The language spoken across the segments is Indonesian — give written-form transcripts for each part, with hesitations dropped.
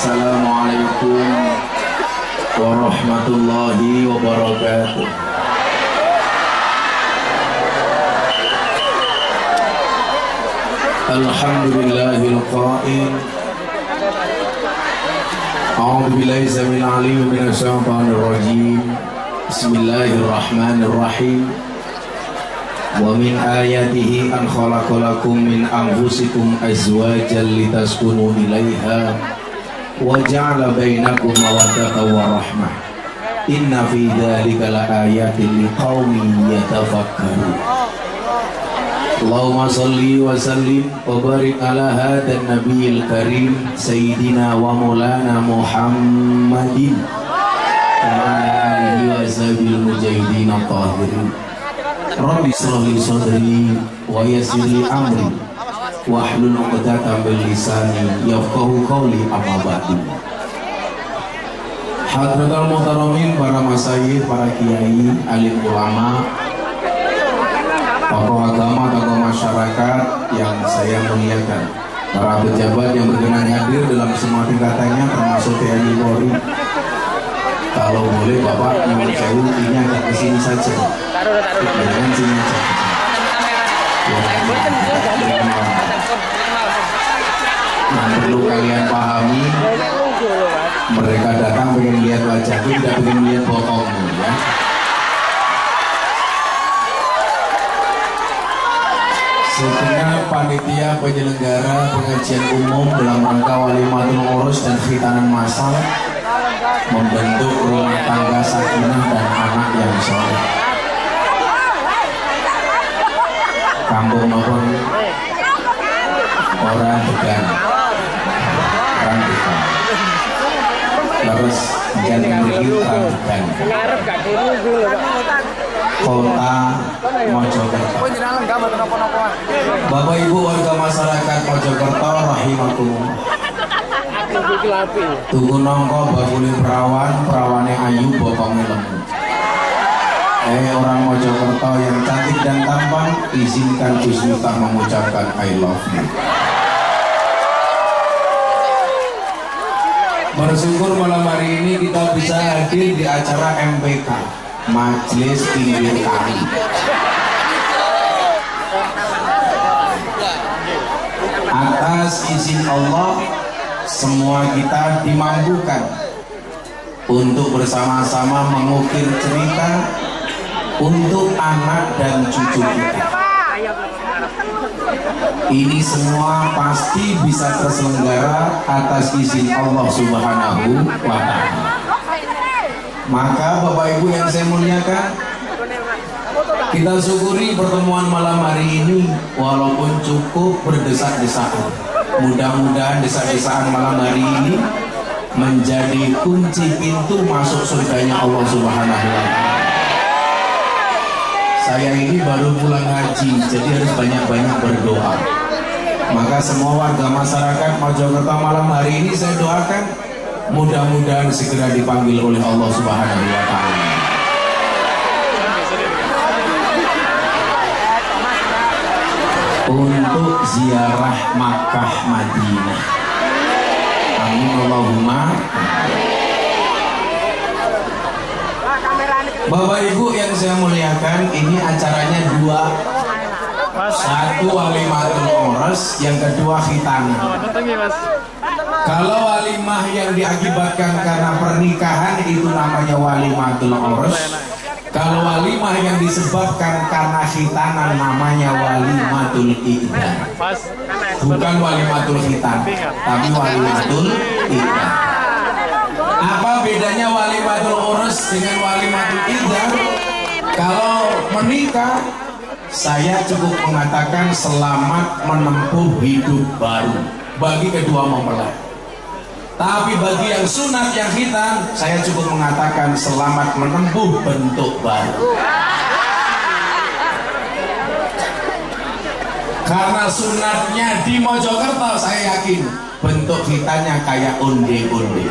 Assalamualaikum warahmatullahi wabarakatuh. Alhamdulillahil qa'il. A'udzu billahi samil alim minasy syaithanir rajim. Bismillahirrahmanirrahim. Wa min ayatihi an khalaqalakum min anfusikum azwajan litaskunu ilaiha wa ja'ala bainakum mawaddatan wa rahmah. Inna fi dzalika laayatin liqaumin yatafakkarun. Allahumma shalli wa sallim wa barik ala hadzal nabiyil karim sayyidina wa maulana Muhammadin wa ala alihi wa sahbihi mujahidin tahirin. Rabbi shrah li sadri wa yassir li amri wahlul 'uqdatam min lisani yafqahu qawli amma ba'du. Hadratul muhtaramin, para masyayikh, para kiai, alim ulama, tokoh agama, tokoh masyarakat yang saya muliakan, para pejabat yang berkenan hadir dalam semua tingkatannya termasuk TNI Polri. Kalau boleh Bapak nomor sewu ini agak ke sini saja. Jangan sini aja. Yang perlu kalian pahami, mereka datang pengen lihat wajahku, tidak pengen lihat bokongmu, ya. Segenap panitia penyelenggara pengajian umum dalam rangka walimatul urus dan khitanan massal membentuk rumah tangga sakinah dan anak yang soleh. Kampung maupun orang Tegal, terus jadi Rambutan, Kota Mojokerto. Bapak Ibu warga masyarakat Mojokerto rahimakumullah. Tunggu nongko bakuli perawan, perawane ayu, bokongnya lembut. Orang Mojokerto yang cantik dan tampan, izinkan Gus Miftah mengucapkan I love you. Bersyukur malam hari ini kita bisa hadir di acara MPK, Majelis Pinggir Kali. Atas izin Allah, semua kita dimampukan untuk bersama-sama mengukir cerita untuk anak dan cucu kita. Ini semua pasti bisa terselenggara atas izin Allah Subhanahu wa Ta'ala. Maka Bapak Ibu yang saya muliakan, kita syukuri pertemuan malam hari ini walaupun cukup berdesak-desakan. Mudah-mudahan desak-desakan malam hari ini menjadi kunci pintu masuk surganya Allah Subhanahu wa Ta'ala. Saya ini baru pulang haji, jadi harus banyak-banyak berdoa. Maka semua warga masyarakat Mojokerto malam hari ini saya doakan mudah-mudahan segera dipanggil oleh Allah Subhanahu wa Ta'ala. Untuk ziarah Makkah Madinah. Amin Allahumma. Bapak Ibu yang saya muliakan, ini acaranya dua. Satu walimatul urus, yang kedua khitanah. Kalau walimah yang diakibatkan karena pernikahan itu namanya walimatul urus. Kalau walimah yang disebabkan karena khitanan namanya walimatul iqdah. Bukan walimatul khitan, tapi walimatul iqdah. Apa bedanya walimatul urus dengan walimatul iqdah? Kalau menikah, saya cukup mengatakan selamat menempuh hidup baru bagi kedua mempelai. Tapi bagi yang sunat, yang khitan, saya cukup mengatakan selamat menempuh bentuk baru. Karena sunatnya di Mojokerto, saya yakin bentuk khitannya kayak onde-onde.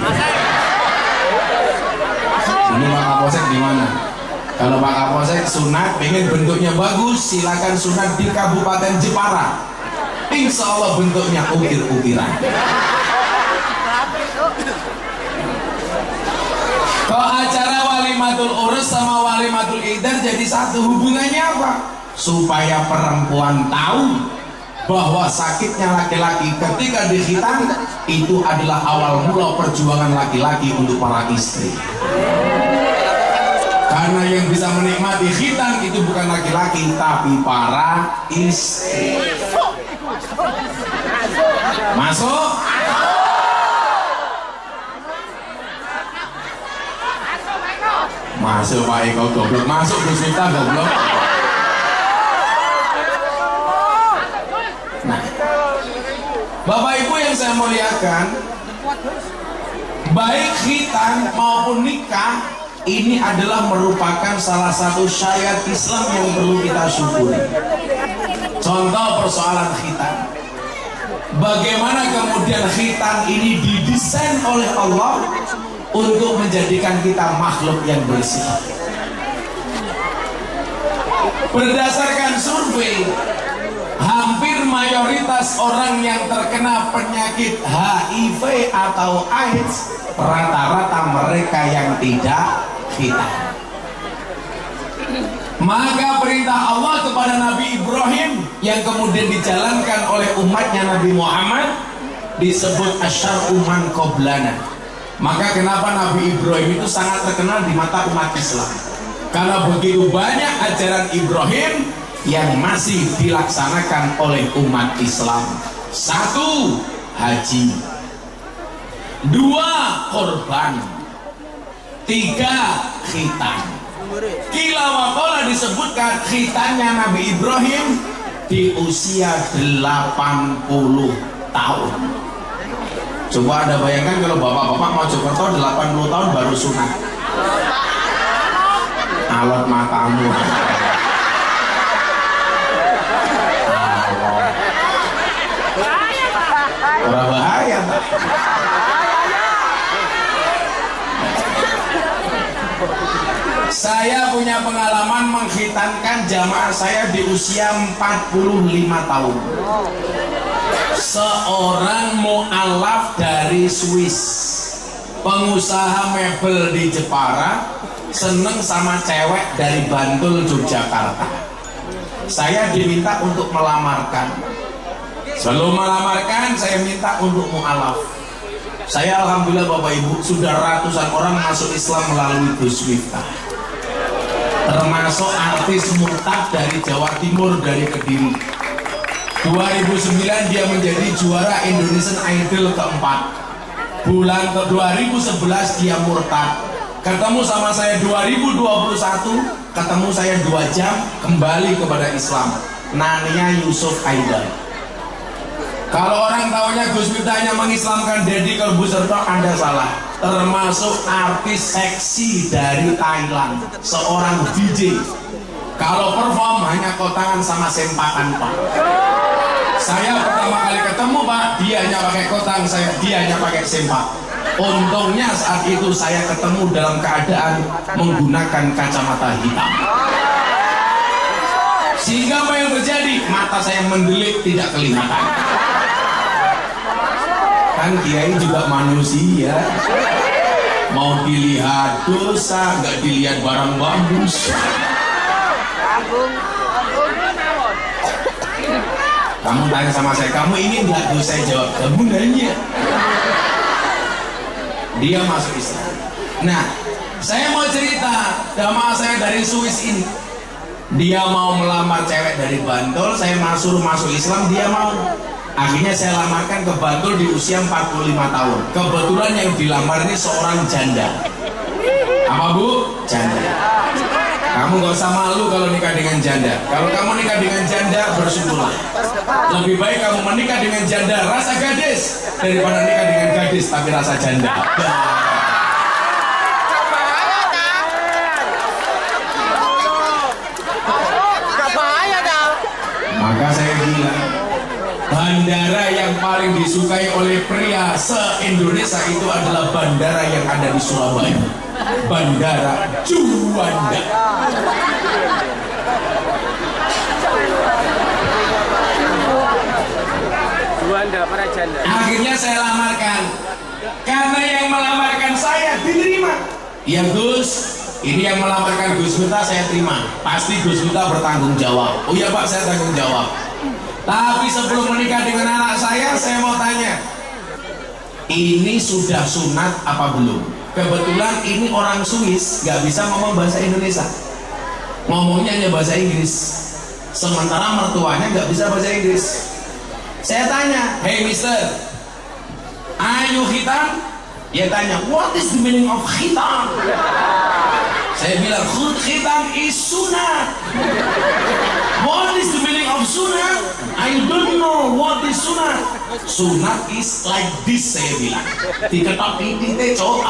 Ini Pak Kapolsek di mana? Kalau Pak Kapolsek sunat pengen bentuknya bagus, silakan sunat di Kabupaten Jepara. Insya Allah bentuknya ukir-ukiran. Kok acara walimatul urus sama walimatul idar jadi satu, hubungannya apa? Supaya perempuan tahu bahwa sakitnya laki-laki ketika dikhitan itu adalah awal mula perjuangan laki-laki untuk para istri. Karena yang bisa menikmati khitan itu bukan laki-laki tapi para istri. Masuk? Masuk Pak Eko goblok, masuk Gus Miftah goblok. Nah, Bapak Ibu yang saya muliakan, baik khitan maupun nikah ini adalah merupakan salah satu syariat Islam yang perlu kita syukuri. Contoh persoalan khitan. Bagaimana kemudian khitan ini didesain oleh Allah untuk menjadikan kita makhluk yang bersih. Berdasarkan survei, hampir mayoritas orang yang terkena penyakit HIV atau AIDS rata-rata mereka yang tidak khitan. Maka perintah Allah kepada Nabi Ibrahim yang kemudian dijalankan oleh umatnya Nabi Muhammad disebut asyar'u man qablana. Maka kenapa Nabi Ibrahim itu sangat terkenal di mata umat Islam? Karena begitu banyak ajaran Ibrahim yang masih dilaksanakan oleh umat Islam. 1. Haji, 2. Korban, 3. khitan. Kila wakola disebutkan khitannya Nabi Ibrahim di usia 80 tahun. Coba Anda bayangkan kalau bapak-bapak mau Jokerto 80 tahun baru sunat. Alot matamu. Ora bahaya Pak. Saya punya pengalaman mengkhitankan jamaah saya di usia 45 tahun. Seorang mu'alaf dari Swiss, pengusaha mebel di Jepara, seneng sama cewek dari Bantul, Yogyakarta. Saya diminta untuk melamarkan. Sebelum melamarkan, saya minta untuk mu'alaf. Saya alhamdulillah Bapak Ibu sudah ratusan orang masuk Islam melalui Gus Miftah, termasuk artis murtad dari Jawa Timur, dari Kediri. 2009 dia menjadi juara Indonesian Idol keempat. Bulan ke 2011 dia murtad. Ketemu sama saya 2021, ketemu saya 2 jam, kembali kepada Islam. Nania Yusuf Aida. Kalau orang tahunya Gus Miftah hanya mengislamkan Deddy Corbuzier, Anda salah. Termasuk artis seksi dari Thailand, seorang DJ. Kalau perform hanya kotangan sama sempakan Pak. Saya pertama kali ketemu Pak, dia hanya pakai kotang, dia hanya pakai sempak. Untungnya saat itu saya ketemu dalam keadaan menggunakan kacamata hitam. Sehingga apa yang terjadi? Mata saya mendelik, tidak kelihatan. Kan kiai juga manusia, mau dilihat dosa, nggak dilihat barang bagus. Kamu tanya sama saya, kamu ingin nggak? Saya jawab, kamu nanya. Dia masuk Islam. Nah, saya mau cerita, jamaah saya dari Swiss ini, dia mau melamar cewek dari Bantul, saya masuk Islam, dia mau. Akhirnya saya lamarkan ke Bantul di usia 45 tahun. Kebetulan yang dilamar ini seorang janda. Apa Bu? Janda. Kamu gak usah malu kalau nikah dengan janda. Kalau kamu nikah dengan janda, bersyukurlah. Lebih baik kamu menikah dengan janda rasa gadis daripada nikah dengan gadis tapi rasa janda. Maka saya bilang, bandara yang paling disukai oleh pria se-Indonesia itu adalah bandara yang ada di Surabaya. Bandara Juanda. Juanda para janda. Akhirnya saya lamarkan. Karena yang melamarkan saya diterima. Iya Gus, ini yang melaporkan Gus Miftah saya terima. Pasti Gus Miftah bertanggung jawab. Oh iya Pak, saya tanggung jawab. Tapi sebelum menikah dengan anak saya mau tanya, ini sudah sunat apa belum? Kebetulan ini orang Swiss, nggak bisa ngomong bahasa Indonesia, ngomongnya hanya bahasa Inggris. Sementara mertuanya nggak bisa bahasa Inggris. Saya tanya, hey mister, are you khitan? Dia tanya, what is the meaning of khitan? Saya bilang, khitan is sunat. What is the meaning of sunat? I don't know what is sunat. Sunat is like this, saya bilang. Diketok titik cowok.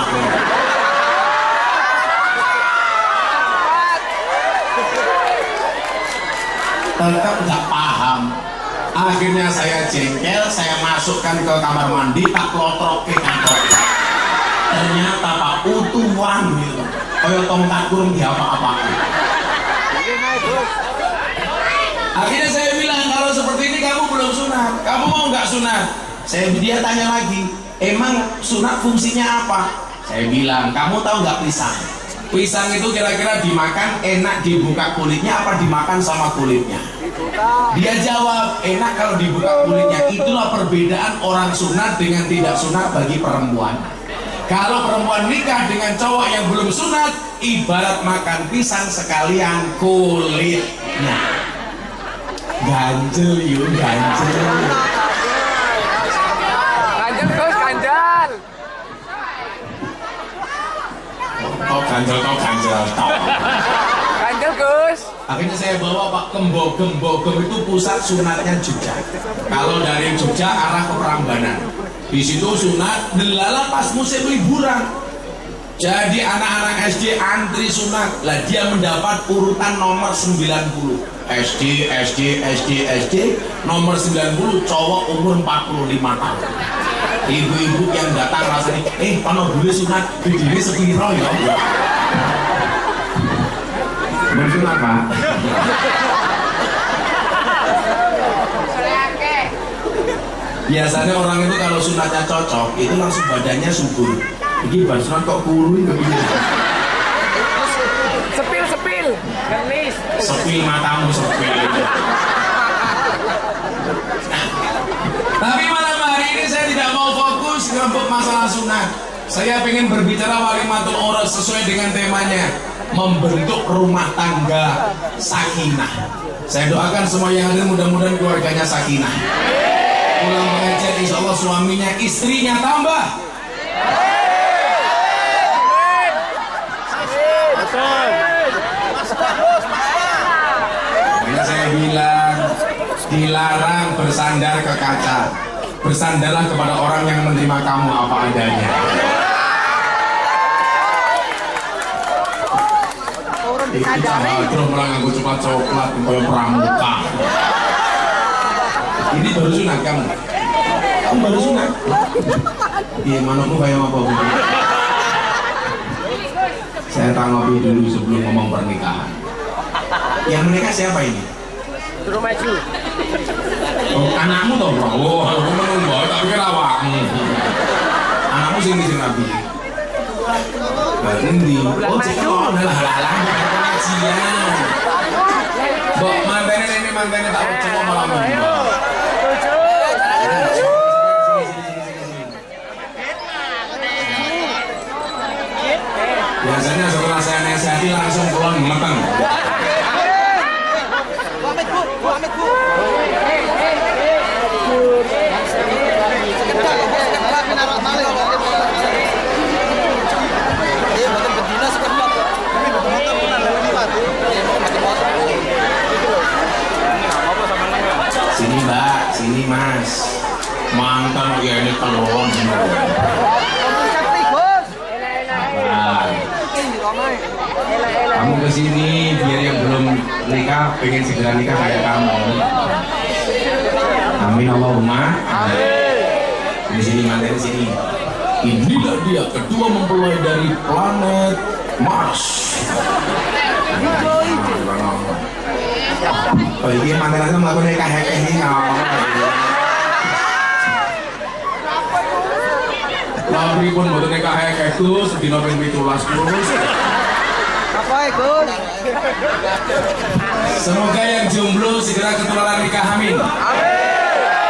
Tetap nggak paham. Akhirnya saya jengkel, saya masukkan ke kamar mandi, tak klotrok ke kantor. Ternyata Pak utuhan gitu, kayak tongkat kurung di apa-apa. Akhirnya saya bilang, kalau seperti ini kamu belum sunat, kamu mau nggak sunat? Dia tanya lagi, emang sunat fungsinya apa? Saya bilang, kamu tahu nggak pisang? Pisang itu kira-kira dimakan enak dibuka kulitnya apa dimakan sama kulitnya? Dia jawab, enak kalau dibuka kulitnya. Itulah perbedaan orang sunat dengan tidak sunat bagi perempuan. Kalau perempuan nikah dengan cowok yang belum sunat, ibarat makan pisang sekalian kulitnya. Ganjel yuk, ganjel. Ganjel Gus, ganjel. Oh ganjel, Ganjel Gus. Akhirnya saya bawa Pak ke Mbogem itu pusat sunatnya Jogja. Kalau dari Jogja arah ke Prambanan. Di situ sunat, delala pas musim liburan. Jadi anak-anak SD antri sunat. Lah dia mendapat urutan nomor 90. SD nomor 90, cowok umur 45 tahun. Ibu-ibu yang datang rasanya, pano boleh sunat, bidiri sepiro ya. Bersunat Pak. Biasanya orang itu kalau sunatnya cocok, itu langsung badannya subur. Ini sunat kok kurus begini. Sepil, gelis. Sepil matamu sepil. Tapi malam hari ini saya tidak mau fokus untuk masalah sunat. Saya ingin berbicara walimatul urus sesuai dengan temanya, membentuk rumah tangga sakinah. Saya doakan semua yang hadir mudah-mudahan keluarganya sakinah. Pulang pengajian insya Allah suaminya istrinya tambah. Makanya saya bilang dilarang bersandar ke kaca. Bersandarlah kepada orang yang menerima kamu apa adanya. Kita terus melanggar coklat coklat kayak pramuka. Ini baru sunat kamu. Kamu baru sunat. Iya mana kamu kayak apa? Saya tanggapi dulu sebelum ngomong pernikahan. Yang menikah siapa ini? Suruh maju. Oh, anakmu toh bro? Oh, aku menunggu, tapi kira awakmu. Anakmu sini Nabi. Nanti, oh cekon lah pengajian. Bok mantannya ini mantannya tak percaya malam ini. Biasanya setelah saya nasihati langsung pulang meteng. Sini Mbak, sini Mas. Mantan ya ini telon. Kamu kesini biar yang belum nikah pengen segera nikah kayak kamu. Amin Allahumma. Di sini mantan di sini. Inilah dia kedua mempelai dari planet Mars. Oh ini mantan itu melakukan nikah ini. Kalau pripun mboten nikah kae Gus, dina ping 17 Gus. Apa Gus? Semoga yang jomblo segera ketularan nikah, amin.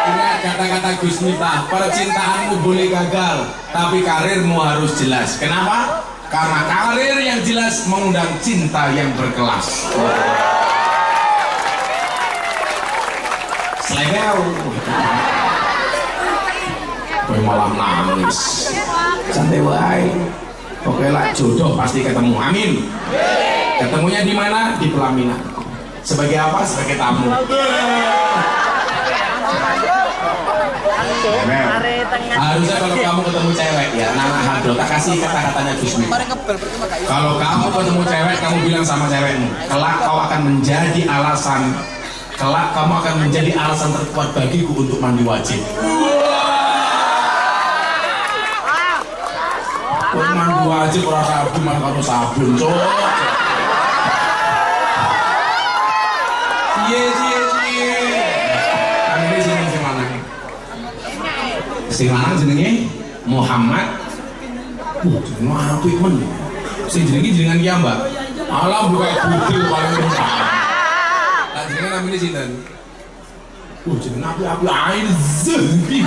Ingat kata-kata Gus Miftah, percintaanmu boleh gagal, tapi karirmu harus jelas. Kenapa? Karena karir yang jelas mengundang cinta yang berkelas. Slegel. Kowe malah nangis. Santai wae. Pokoknya lah jodoh pasti ketemu. Amin. Ketemunya di mana? Di pelaminan. Sebagai apa? Sebagai tamu. Harusnya kalau kamu ketemu cewek ya, Nana Hadro, tak kasih kata-katanya Gus Miftah. Kalau kamu ketemu cewek, kamu bilang sama cewekmu, kelak kau akan menjadi alasan, kelak kamu akan menjadi alasan terkuat bagiku untuk mandi wajib. Mandi wajib orang sabun, mana kamu sabun, cok. Cie. Kan ini sini mana nih? Sing lanang jenenge Muhammad. Jenenge apik men. Sing jenenge jenengan ki Mbak. Alah buka putih paling besar. Lah jenenge namine sinten? Jenenge apik air Zahbi.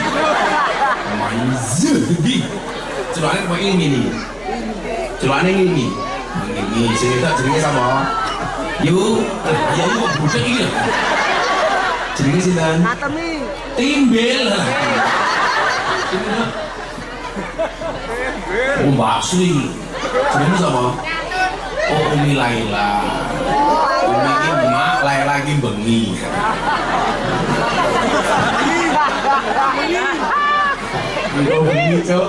Main Zahbi. Celane kok ini. Celane ini. Ini sing tak jenenge sapa? Yuk, ya yuk budak iki. Jenenge sinten? Natemi. Timbel. Oh Mbak Sri, jenenge sapa? Oh Umi Laila. Umi iki mak, Laila iki bengi. Bengi cok.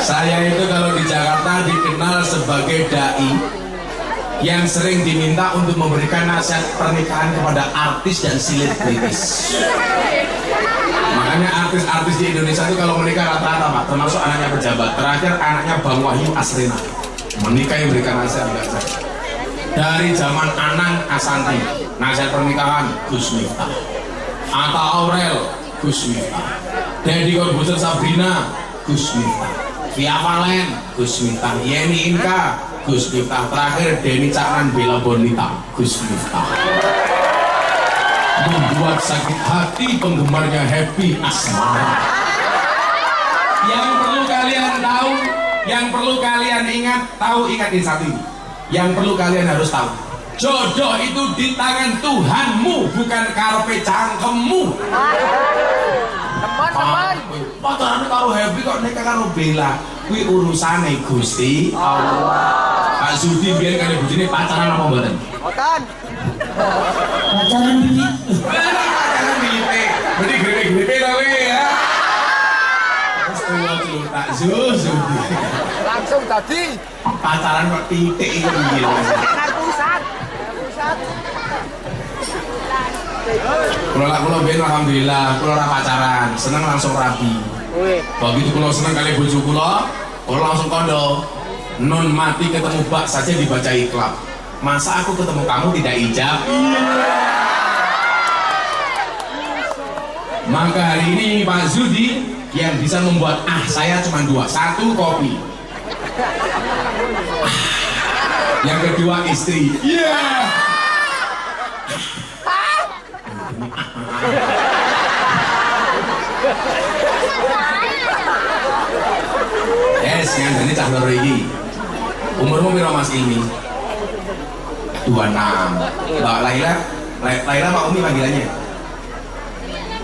Saya itu kalau di Jakarta dikenal sebagai dai yang sering diminta untuk memberikan nasihat pernikahan kepada artis dan selebritis. Makanya artis-artis di Indonesia itu kalau menikah rata-rata Pak, termasuk anaknya pejabat. Terakhir anaknya Bang Wahyu Asrina menikah yang berikan nasihat juga saya. Dari zaman Anang Asanti, nasihat pernikahan Gus Miftah. Atta Aurel, Gus Miftah. Deddy Corbuzier Sabrina, Gus Miftah. Via Valen, Gus Miftah. Yeni Inka, Gus Miftah. Terakhir Denny Caknan Bella Bonita, Gus Miftah. Membuat sakit hati penggemarnya Happy Asmara. Yang perlu kalian tahu, yang perlu kalian ingat ini satu ini. Yang perlu kalian harus tahu, jodoh itu di tangan Tuhanmu, bukan karepe cangkemmu. Teman-teman, pacaran karo Happy kok nikah karo Bella, kuwi urusane Gusti Allah. Pak Sudi biyen kali bojone pacaran apa mboten? Mboten. Pacaran piye? Pacaran piye? Berarti gede-gede ta kowe ya. Wis tuwa Pak Sudi. Langsung tadi pacaran kok titik iki piye? Pusat. Kula ben alhamdulillah kula ora pacaran, seneng langsung rabi. Begitu kula seneng kali bojo kula langsung kondo. Non mati ketemu bak saja dibaca ikhlab. Masa aku ketemu kamu tidak ijab? Maka hari ini Pak Zudi yang bisa membuat saya cuma dua. Satu kopi. Yang kedua istri. Yes, yang jadi cah loro iki. Umurmu piro Mas Ilmi? 26. Mbak Laila, Laila Pak Umi panggilannya?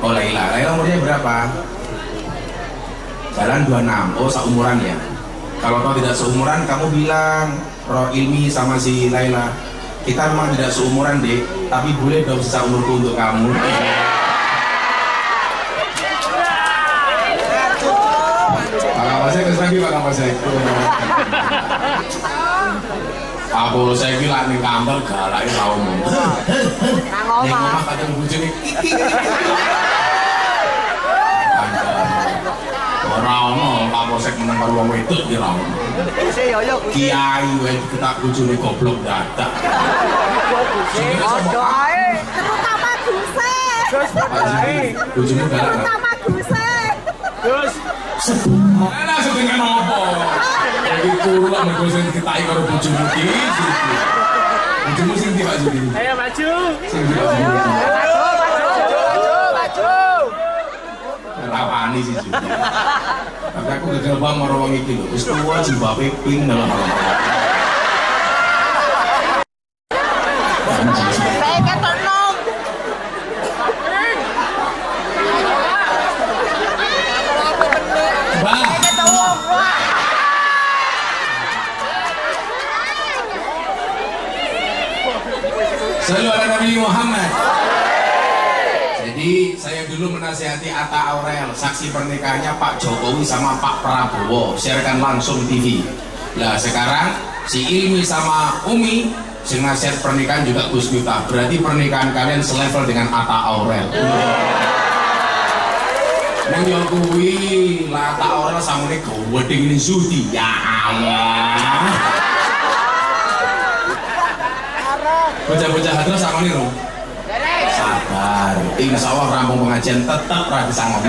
Oh Laila, umurnya berapa? Jalan 26. Oh seumuran ya. Kalau kau tidak seumuran, kamu bilang Roh Ilmi sama si Laila, kita memang tidak seumuran dek, tapi boleh dong sisa umurku untuk kamu. Saya ke lagi Pak Kapal saya. Aku saya bilang nih kantor galak itu tahu mau. Nih mama kadang bujuk nih. Orang Kapolsek menang karo wong wedok ki ra ono. Kiai wae ketak bojone goblok dadak. Terutama Guse. Bojomu galak. Terutama Guse. Gus. Lah sedengane opo? Iki kula mergo sing ditaki karo bojomu iki. Bojomu sing ndi Pak Judi? Ayo maju. Sing ndi Pak Judi? Maju. Rawani sih Judi. Tapi aku gagal bang karo wong iki lho. Wis tuwa jilbabe pink dalam Selalu ada Nabi Muhammad. Jadi saya dulu menasihati Atta Aurel, saksi pernikahannya Pak Jokowi sama Pak Prabowo, siarkan langsung TV. Lah sekarang si Ilmi sama Umi, si nasihat pernikahan juga Gus Miftah. Berarti pernikahan kalian selevel dengan Atta Aurel. Neng yang kuwi lah Atta Aurel sama ini wedding ini Zudi. Ya Allah. Bocah-bocah hadroh sama nih rum. Sabar, insya Allah rampung pengajian tetap rapi sangat.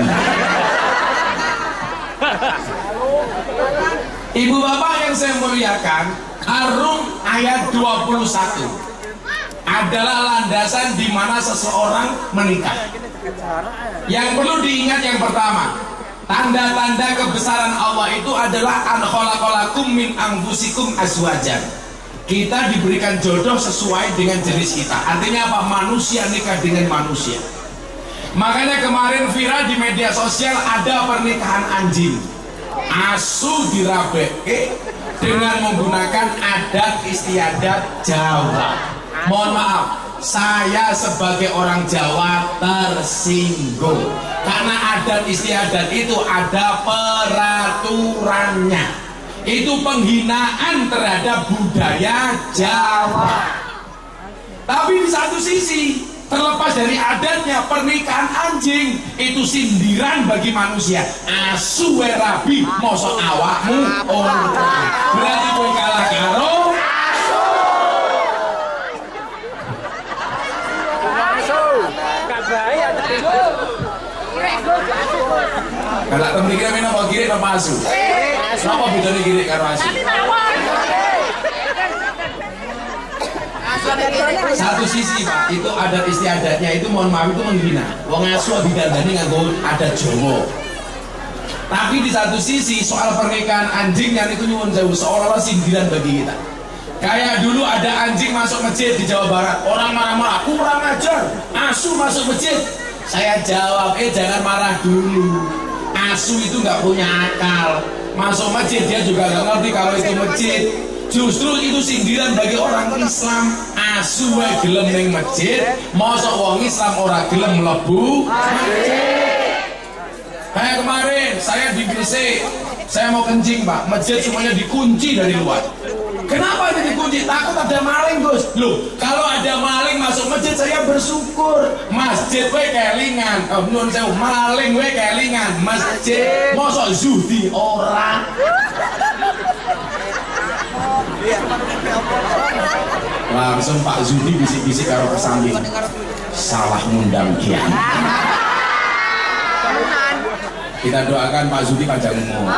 Ibu bapak yang saya muliakan, Ar-Rum ayat 21 adalah landasan di mana seseorang menikah. Yang perlu diingat yang pertama, tanda-tanda kebesaran Allah itu adalah an khalaqalakum min anfusikum azwajan. Kita diberikan jodoh sesuai dengan jenis kita. Artinya apa? Manusia nikah dengan manusia. Makanya kemarin viral di media sosial ada pernikahan anjing. Asu dirabeke dengan menggunakan adat istiadat Jawa. Mohon maaf, saya sebagai orang Jawa tersinggung. Karena adat istiadat itu ada peraturannya. Itu penghinaan terhadap budaya Jawa. Tapi di satu sisi, terlepas dari adatnya, pernikahan anjing itu sindiran bagi manusia. Asu rabi mosok awakmu berarti kowe kalah karo Asu. Gak baik ada kalau temen kira main apa kiri apa asu? Apa bedanya kiri karo asu? Satu sisi Pak, itu adat istiadatnya itu mohon maaf itu menghina. Wong asu digandani nganggo adat Jawa. Tapi di satu sisi soal pernikahan anjing yang itu nyuwun sewu seolah-olah sindiran bagi kita. Kayak dulu ada anjing masuk masjid di Jawa Barat, orang marah-marah, kurang ajar, asu masuk masjid. Saya jawab, jangan marah dulu. Asu itu nggak punya akal. Masuk masjid dia juga nggak ngerti kalau itu masjid. Justru itu sindiran bagi orang Islam. Asu wae gelem ning masjid, mosok wong Islam ora gelem mlebu masjid. Kayak kemarin saya di BC, saya mau kencing Pak, masjid semuanya dikunci dari luar. Kenapa ini dikunci? Takut ada maling Gus. Loh, kalau ada maling masuk masjid saya bersyukur. Masjid we kelingan, nun sewu maling we kelingan. Masjid mosok zudi ora. Langsung Pak Zudi bisik-bisik karo kesamping. Salah ngundang kiai. Kita doakan Pak Zudi panjang umur.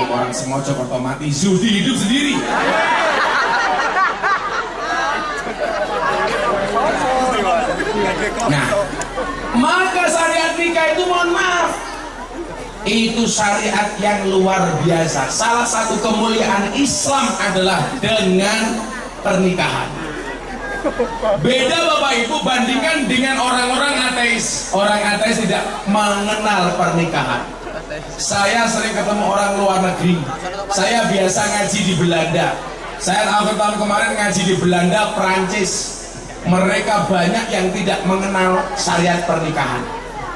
Orang semojo atau mati, Zudi hidup sendiri. Nah, maka syariat nikah itu mohon maaf, itu syariat yang luar biasa. Salah satu kemuliaan Islam adalah dengan pernikahan. Beda Bapak Ibu bandingkan dengan orang-orang ateis. Orang ateis tidak mengenal pernikahan. Saya sering ketemu orang luar negeri. Saya biasa ngaji di Belanda. Saya akhir tahun kemarin ngaji di Belanda, Prancis. Mereka banyak yang tidak mengenal syariat pernikahan.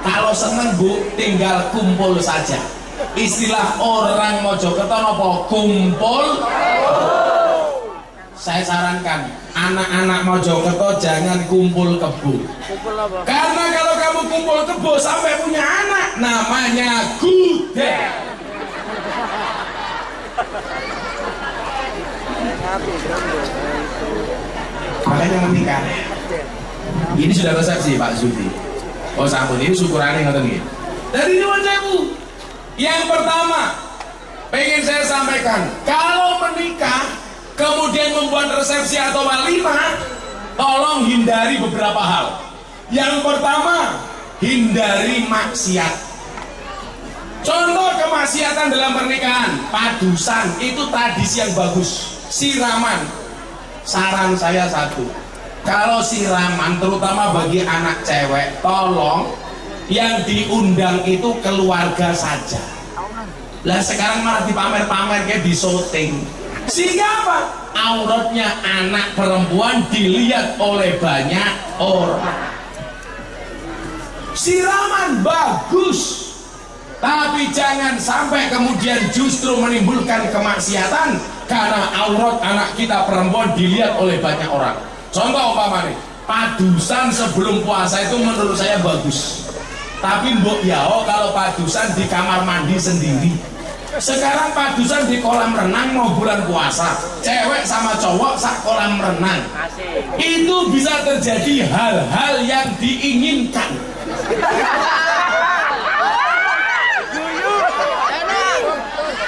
Kalau seneng Bu, tinggal kumpul saja. Istilah orang Mojokerto apa? Kumpul. Saya sarankan anak-anak Mojokerto jangan kumpul kebo. Karena kalau kamu kumpul kebo sampai punya anak, namanya gudeg. Makanya menikah. Ini sudah resepsi Pak Zudi. Oh sampun ini syukurannya ngoten nggih. Dari nyuwun sewu. Yang pertama, pengen saya sampaikan, kalau menikah kemudian membuat resepsi atau walimah, tolong hindari beberapa hal. Yang pertama, hindari maksiat. Contoh kemaksiatan dalam pernikahan, padusan itu tradisi yang bagus. Siraman, saran saya satu, kalau siraman terutama bagi anak cewek, tolong yang diundang itu keluarga saja. Lah sekarang malah dipamer-pamer kayak di syuting, sehingga apa? Auratnya anak perempuan dilihat oleh banyak orang. Siraman bagus, tapi jangan sampai kemudian justru menimbulkan kemaksiatan karena aurat anak kita perempuan dilihat oleh banyak orang. Contoh umpamanya, padusan sebelum puasa itu menurut saya bagus. Tapi mbok yao kalau padusan di kamar mandi sendiri. Sekarang padusan di kolam renang mau bulan puasa, cewek sama cowok sak kolam renang. Itu bisa terjadi hal-hal yang diinginkan.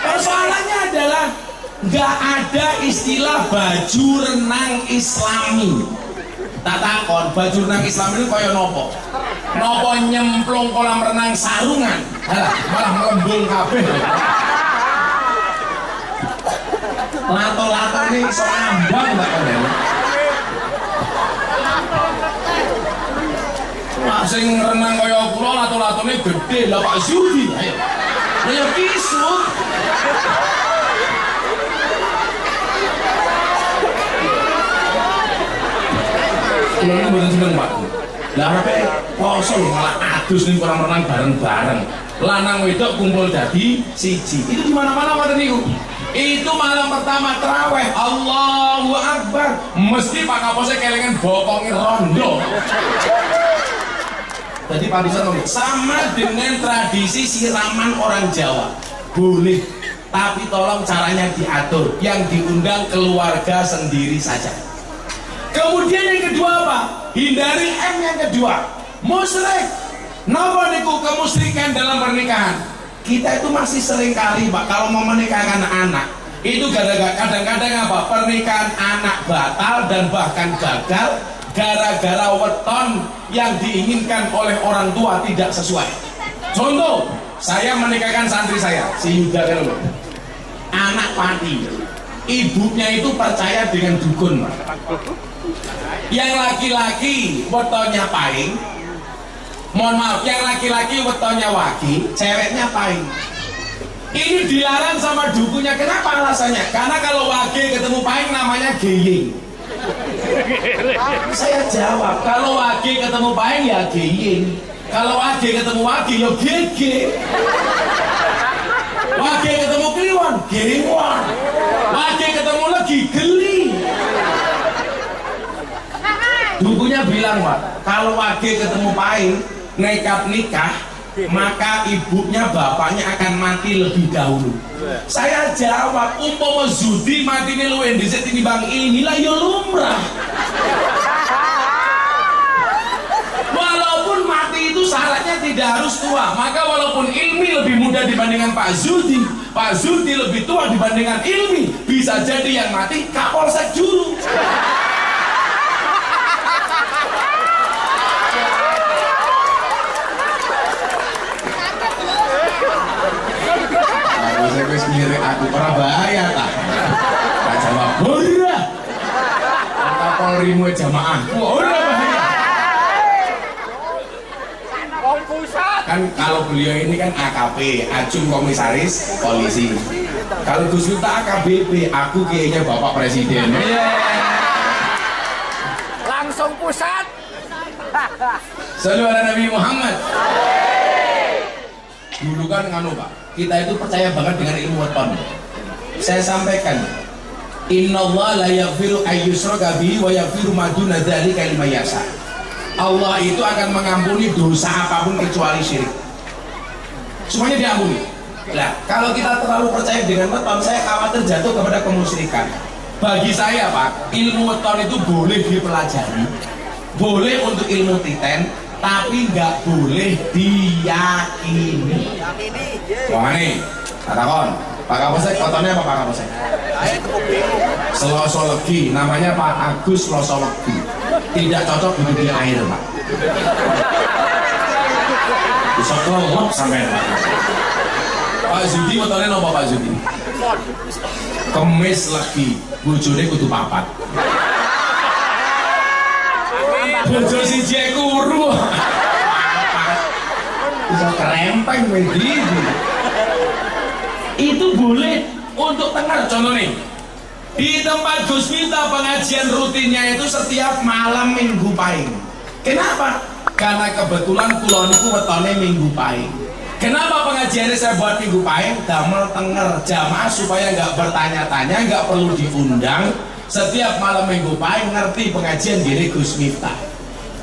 Persoalannya adalah nggak ada istilah baju renang Islami. Tak takon baju renang Islami itu kaya nopo? Nopo nyemplung kolam renang sarungan? Alah, malah melembung kabeh. Lato-lato ini iso ambang tak kandhane. Pak sing renang kaya kula lato-latone gede lah Pak Zudi. Ayo. Ya kisut. Kula ini mboten seneng Pak. Lah arepe poso malah adus ning kolam renang bareng-bareng. Lanang wedok kumpul dadi siji. Itu di mana-mana wonten niku. Itu malam pertama taraweh, Allahu Akbar, mesti Pak Kapolsek kelingan bokongi rondo. Jadi Pak Bisa ngomong sama dengan tradisi siraman orang Jawa, boleh, tapi tolong caranya diatur, yang diundang keluarga sendiri saja. Kemudian yang kedua apa? Hindari M yang kedua, musyrik. Napa niku kemusyrikan dalam pernikahan? Kita itu masih sering kali Pak kalau mau menikahkan anak itu kadang-kadang apa? Pernikahan anak batal dan bahkan gagal gara-gara weton yang diinginkan oleh orang tua tidak sesuai. Contoh, saya menikahkan santri saya, si Yuda kan, anak pati, ibunya itu percaya dengan dukun Pak. Yang laki-laki wetonnya paing, mohon maaf, yang laki-laki wetonnya wagi, ceweknya paing. Ini dilarang sama dukunya. Kenapa alasannya? Karena kalau wagi ketemu paing namanya geying. Saya jawab, kalau wagi ketemu paing ya geying, kalau wagi ketemu wagi ya gege. Wagi ketemu kliwon, gewon. Wagi ketemu lagi geli. Dukunya bilang Pak, kalau wagi ketemu paing nekat nikah, maka ibunya bapaknya akan mati lebih dahulu. Saya jawab, umpama Zudi mati ini luwih dhisik tinimbang inilah ya lumrah. Walaupun mati itu syaratnya tidak harus tua, maka walaupun Ilmi lebih muda dibandingkan Pak Zudi, Pak Zudi lebih tua dibandingkan Ilmi, bisa jadi yang mati Kapolsek Juru. Saya wis ngirik aku ora bahaya ta. Tak jawab ora. Kapolrimu jamaahku ora bahaya. Wong pusat. Kan kalau beliau ini kan AKP, Ajung Komisaris Polisi. Kalau Gus Miftah AKBP, aku kayaknya Bapak Presiden. Langsung pusat. Shallu ala Nabi Muhammad. Dulu kan nganu Pak, kita itu percaya banget dengan ilmu weton. Saya sampaikan, innallaha la yaghfiru ayyushraka bihi wa yaghfiru ma duna dzalika liman yasha. Allah itu akan mengampuni dosa apapun kecuali syirik. Semuanya diampuni. Nah, kalau kita terlalu percaya dengan weton, saya khawatir jatuh kepada kemusyrikan. Bagi saya Pak, ilmu weton itu boleh dipelajari, boleh untuk ilmu titen, tapi nggak boleh diyakini. Wah nih, katakan Pak Kapolsek, wetonnya apa Pak Kapolsek? Seloso legi, namanya Pak Agus Seloso legi. Tidak cocok duduk di air Pak. Bisa kelop sampai Pak Zudi, wetonnya apa Pak Zudi? Kemis lagi, bojone kudu papat. Bojo siji kuru. Bisa kerempeng begini. Itu boleh untuk tengah. Contoh nih, di tempat Gus Miftah pengajian rutinnya itu setiap malam Minggu Pahing. Kenapa? Karena kebetulan kula niku wetone Minggu Pahing. Kenapa pengajiannya saya buat Minggu Pahing? Damel tenger jamaah supaya nggak bertanya-tanya, nggak perlu diundang. Setiap malam Minggu Pahing ngerti pengajian diri Gus Miftah.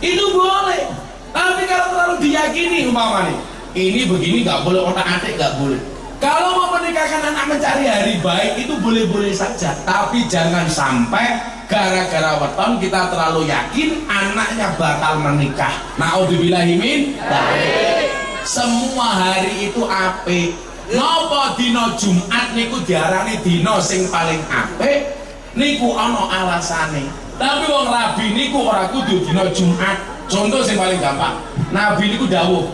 Itu boleh. Tapi kalau terlalu diyakini umpamanya, ini begini nggak boleh, otak-atik nggak boleh. Kalau mau menikahkan anak mencari hari baik itu boleh-boleh saja. Tapi jangan sampai gara-gara weton kita terlalu yakin anaknya bakal menikah. Naudzubillahi min dzalik. Semua hari itu apik. Napa dina Jumat niku diarani dina sing paling apik? Niku ana alasane. Tapi wong Rabi niku ora kudu dina Jumat. Contoh sing paling gampang. Nabi niku dawuh,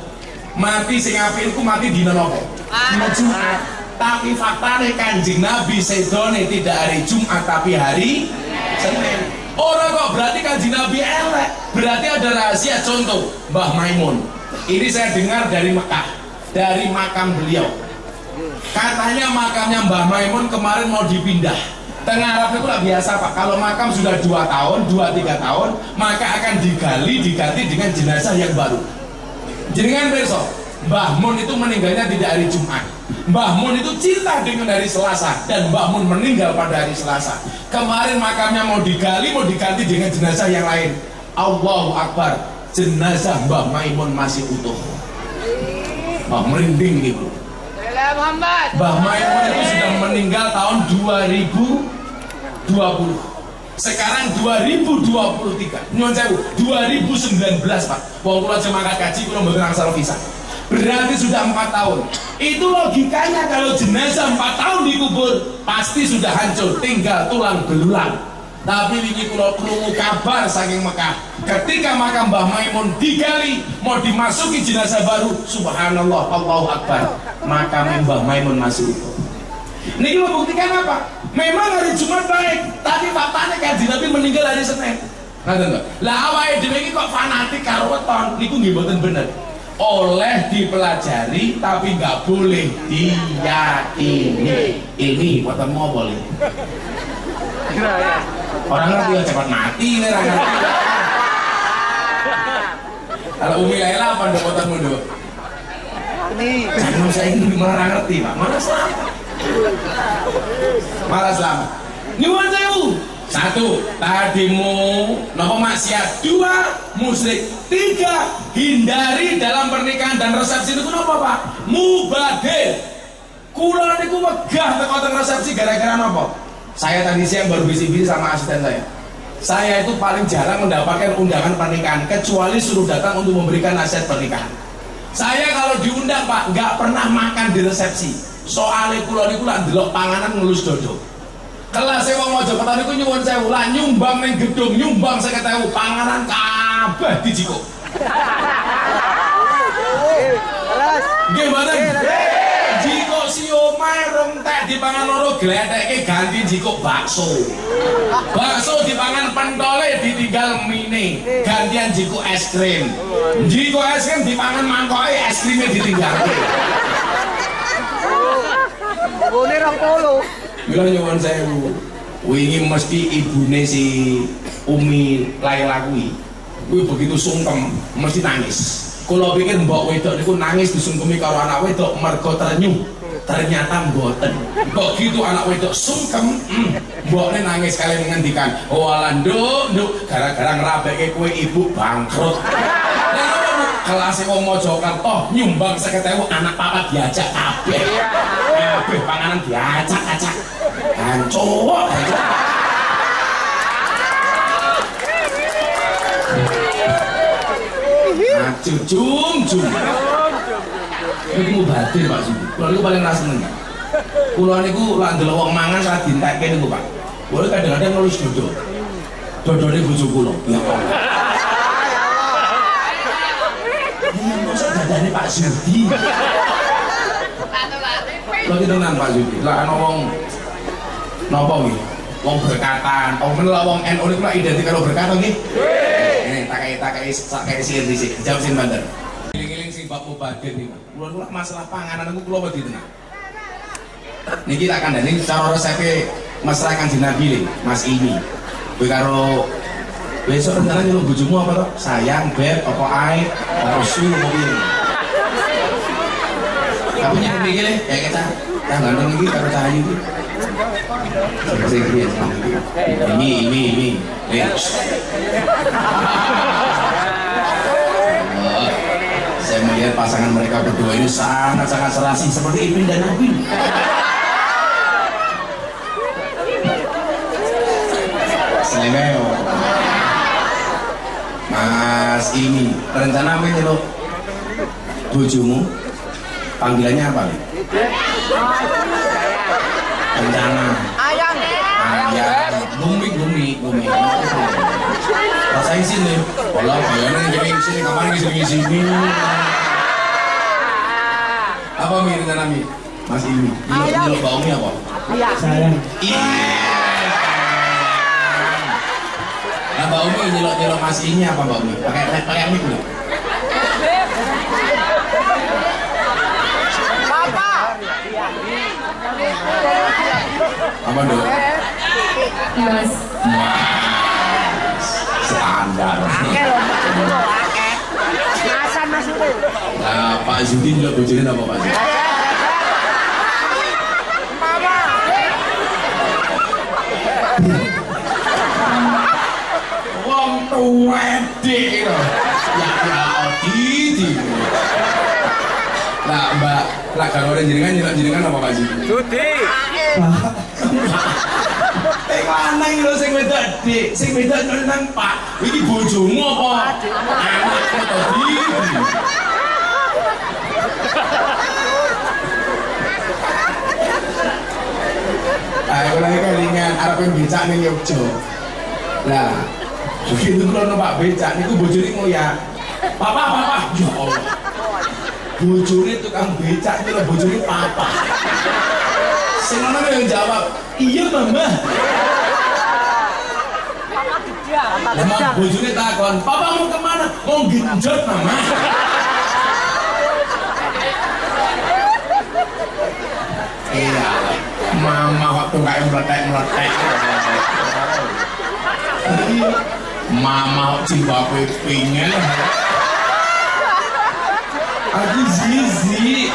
mati sing apik iku mati dina napa? Dina Jumat. Tapi faktane Kanjeng Nabi sedone tidak hari Jumat tapi hari Senin. Orang kok berarti Kanjeng Nabi elek. Berarti ada rahasia. Contoh Mbah Maimun. Ini saya dengar dari Mekah, dari makam beliau. Katanya makamnya Mbah Maimun kemarin mau dipindah. Tengah Arab itu lah biasa Pak. Kalau makam sudah 2 tahun, 2-3 tahun, maka akan diganti dengan jenazah yang baru. Jenengan besok, Mbah Mun itu meninggalnya tidak hari Jumat. Mbah Mun itu cinta dengan hari Selasa dan Mbah Mun meninggal pada hari Selasa. Kemarin makamnya mau diganti dengan jenazah yang lain. Allahu Akbar, jenazah Mbah Maimun masih utuh. Mbah merinding gitu. Mbah Maimun itu sudah meninggal tahun 2020. Sekarang 2023. Nyuwun sewu, 2019 Pak. Wong kula jemaah kaji kula mboten angsal visa. Berarti sudah 4 tahun. Itu logikanya kalau jenazah 4 tahun dikubur pasti sudah hancur, tinggal tulang belulang. Tapi ini kula krungu kabar saking Mekah, ketika makam Mbah Maimun digali mau dimasuki jenazah baru, subhanallah, Allahu Akbar, makam Mbah Maimun masih utuh. Niki membuktikan apa? Memang hari Jumat baik, tapi faktanya Kanjeng Nabi meninggal hari Senin. Ngoten to. Lah awake dhewe iki kok fanatik karo weton, niku nggih mboten bener. Oleh dipelajari tapi nggak boleh diyakini. Ini wetonmu apa boleh? Orang ngerti ya cepat mati nih orang ngerti. Kalau Umi Laila apa ndok wetonmu ndok? Ini jangan saya ini malah ngerti Pak, malah selamat. Malah selamat. Nyuwun sewu. 1. Tadimu nopo maksiat. 2. Musyrik. 3. Hindari dalam pernikahan dan resepsi itu nopo Pak? Mubadil. Kula niku wegah teko teng resepsi gara-gara nopo? Saya tadi siang baru bisik-bisik sama asisten saya. Saya itu paling jarang mendapatkan undangan pernikahan kecuali suruh datang untuk memberikan nasihat pernikahan. Saya kalau diundang Pak nggak pernah makan di resepsi. Soalnya kula niku lak ndelok panganan ngelus dodo. Kelas saya mau Mojokerto niku nyuwun sewu lah nyumbang ning gedung nyumbang 50.000 panganan kabeh dijikuk. Nggih mboten? Jikuk siomay rong tek dipangan loro glethekke ganti jikuk bakso. Bakso dipangan pentole ditinggal mine, gantian jikuk es krim. Jikuk es krim dipangan mangkoke es krimnya ditinggal. Bone 20. Mila nyuwun sewu. Wingi mesti ibune si Umi Laila kuwi begitu sungkem mesti nangis. Kula pikir mbok wedok niku nangis disungkemi karo anak wedok mergo ternyuh. Ternyata mboten. Kok gitu anak wedok sungkem, mbokne nangis kalian ngendikan, "Oh alah nduk, gara-gara ngrabekke kowe ibu bangkrut." Kelas wong Mojokerto nyumbang 50.000 anak papa diajak kabeh. Kabeh panganan diacak-acak. Hancur. tahajud jum. Iku mubadir Pak Sudi. Kulo niku paling ra seneng. Kulo niku lak ndelok wong mangan ra dientekke niku Pak. Kulo kadang-kadang ngelus dodo. Dodone bojo kulo. Ya Allah. Iya mosok dadane Pak Sudi. Kulo ki tenan Pak Sudi. Lah ana wong napa nggih? Wong berkatan, wong NU niku lak identik karo berkatan nggih. Tak kayak sih, jam sing banter. Giling-giling sing bab mubadir niku. Kulo masalah panganan niku kulo wedi tenan. Niki tak kandhani cara resepe mesra Kanjeng Nabi Mas Ini. Kowe karo besok rencana nyuruh bojomu apa toh? Sayang, beb, apa ae, apa su, apa piye? Aku nyuruh iki le, kayak kita ganteng iki karo Cahayu iki. Sing piye? Ini. Saya melihat pasangan mereka berdua ini sangat-sangat serasi seperti Ipin dan Upin. Selemeo. Mas Ini, rencana apa nyeluk bojomu? Panggilannya apa nih? Rencana. Ayang. Gumi. Rasain sini. Walau kayaknya jadi sini kapan sini. Apa Mi rencana Mi? Mas Ini. Nyeluk baunya apa? Sayang. Nah, Mbak Umi nyelok Mas Ini apa Mbak Umi? Pakai mic nggak? Papa. Apa dong? Mas. Standar. Masan maksudnya. Nah, Pak Zudi nyelok bojonya apa Pak Zudi? Wedek lho. Ya Odi. Nah, Mbak, lah kalau jenengan apa Pak Zudi? Judi. Lanang lho sing wedok Dik, sing wedok nang Pak. Iki bojomu apa? Anakku tadi. Ayo lagi kelingan arep becak ning Yogyo. Lah, begitu kalau numpak becak niku bojone ngoyak. Papa, ya Allah. Bojone tukang becak itu bojone papa. Sing ngono yang jawab, "Iya, Mama." Mama bojone takon, "Papa mau kemana?" "Mau genjot, Mama." Iya, Mama waktu kayak meletek. Mama jilbabe pengen. Aku zizi.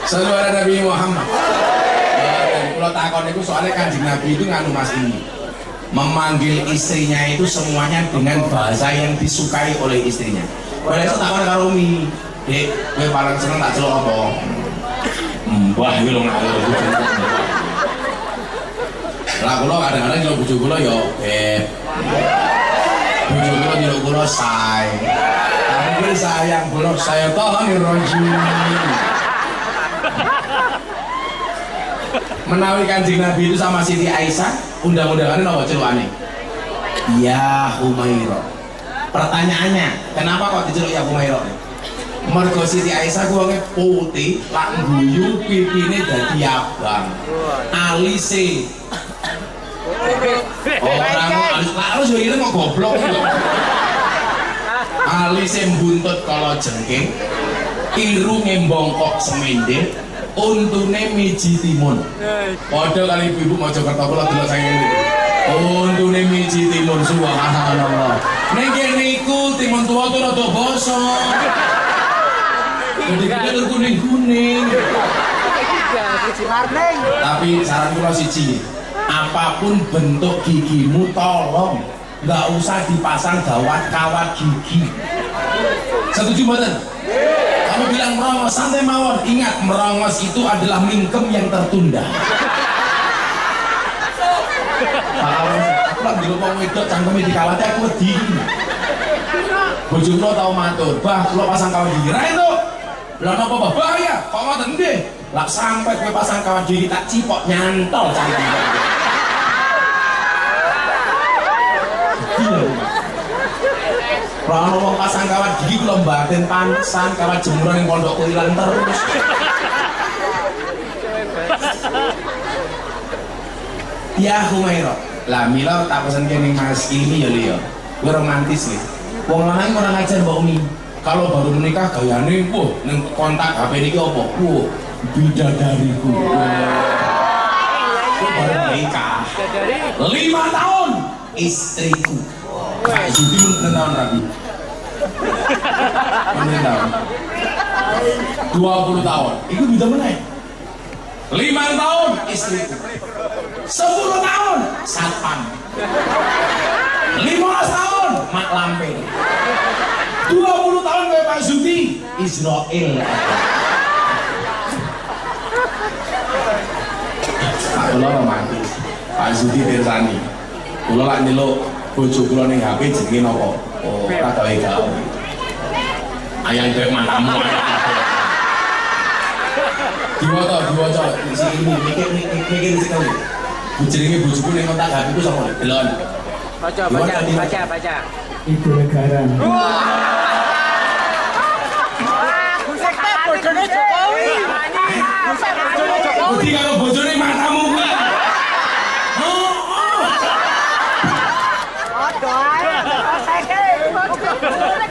Selalu ada Nabi Muhammad. Kalau takon itu soalnya Kanjeng Nabi itu nganu Mas Ini memanggil istrinya itu semuanya dengan bahasa yang disukai oleh istrinya. Kalau itu takon karo Umi, Dek, gue paling seneng tak celok apa? Mbah iki lho ngene. Lah kula kadang-kadang nyeluk bojo kula ya beb. Bojo kula nyeluk kula say. Tapi sayang kula saya tahan rojim. Menawi Kanjeng Nabi itu sama Siti Aisyah, undang-undangannya apa celukane? Ya Humairah. Pertanyaannya, kenapa kok diceluk ya Humairah? Mergo Siti Aisyah kuwi putih, lak guyu pipine dadi abang. Alise. Orang alis yo ireng kok goblok kok. Alise mbuntut kala jengking, irunge mbongkok semendel, untune miji timun. Padha kali ibu Mojokerto kula delok saking ngene. Untune miji timun subhanallah. Ning kene iku timun tuwa tuh rada bosok. Jadi kita kuning-kuning. Tapi saran kula siji, apapun bentuk gigimu tolong nggak usah dipasang kawat gigi. Setuju mboten? Kamu bilang merongos, santai mawon. Ingat, merongos itu adalah mingkem yang tertunda. Aku lagi ngomong wedok cangkeme dikawati aku wedi. Bojono tau matur, "Bah, kula pasang kawan gigi." Ra itu. Lah napa bahaya? Kok ngoten nggih? Lah sampai kowe pasang kawan gigi tak cipok nyantol cangkeme. Kalau ngomong pasang kawat gigi kula mbaten pantesan kawat jemuran yang pondokku ilang terus. Ya Humaira. Lah mila tak pesen kene Mas ini ya Leo. Kuwi romantis nih. Wong lanang ora ngajar Mbak Umi. Kalau baru menikah gayane wah ning kontak HP niki opo? Wah, bidadariku. Baru menikah. 5 tahun istriku. Pak Zudi menurut tahun rabi 20 tahun itu bisa menaik 5 tahun istriku 10 tahun satpam 15 tahun mak lampe 20 tahun kayak Pak Zudi Israel. Kalau romantis Pak Zudi Tirsani kalau lah nyeluk bojo kula ning HP jenenge napa? Oh, tak gawe gawe. Ayang dek matamu. Diwaca iki mikir sekali. Jenenge bojoku ning kontak HP ku sapa? Delon. Baca. Ibu negara. Buset bojone Jokowi. Buset bojone Jokowi. Budi karo bojone matamu kuwi.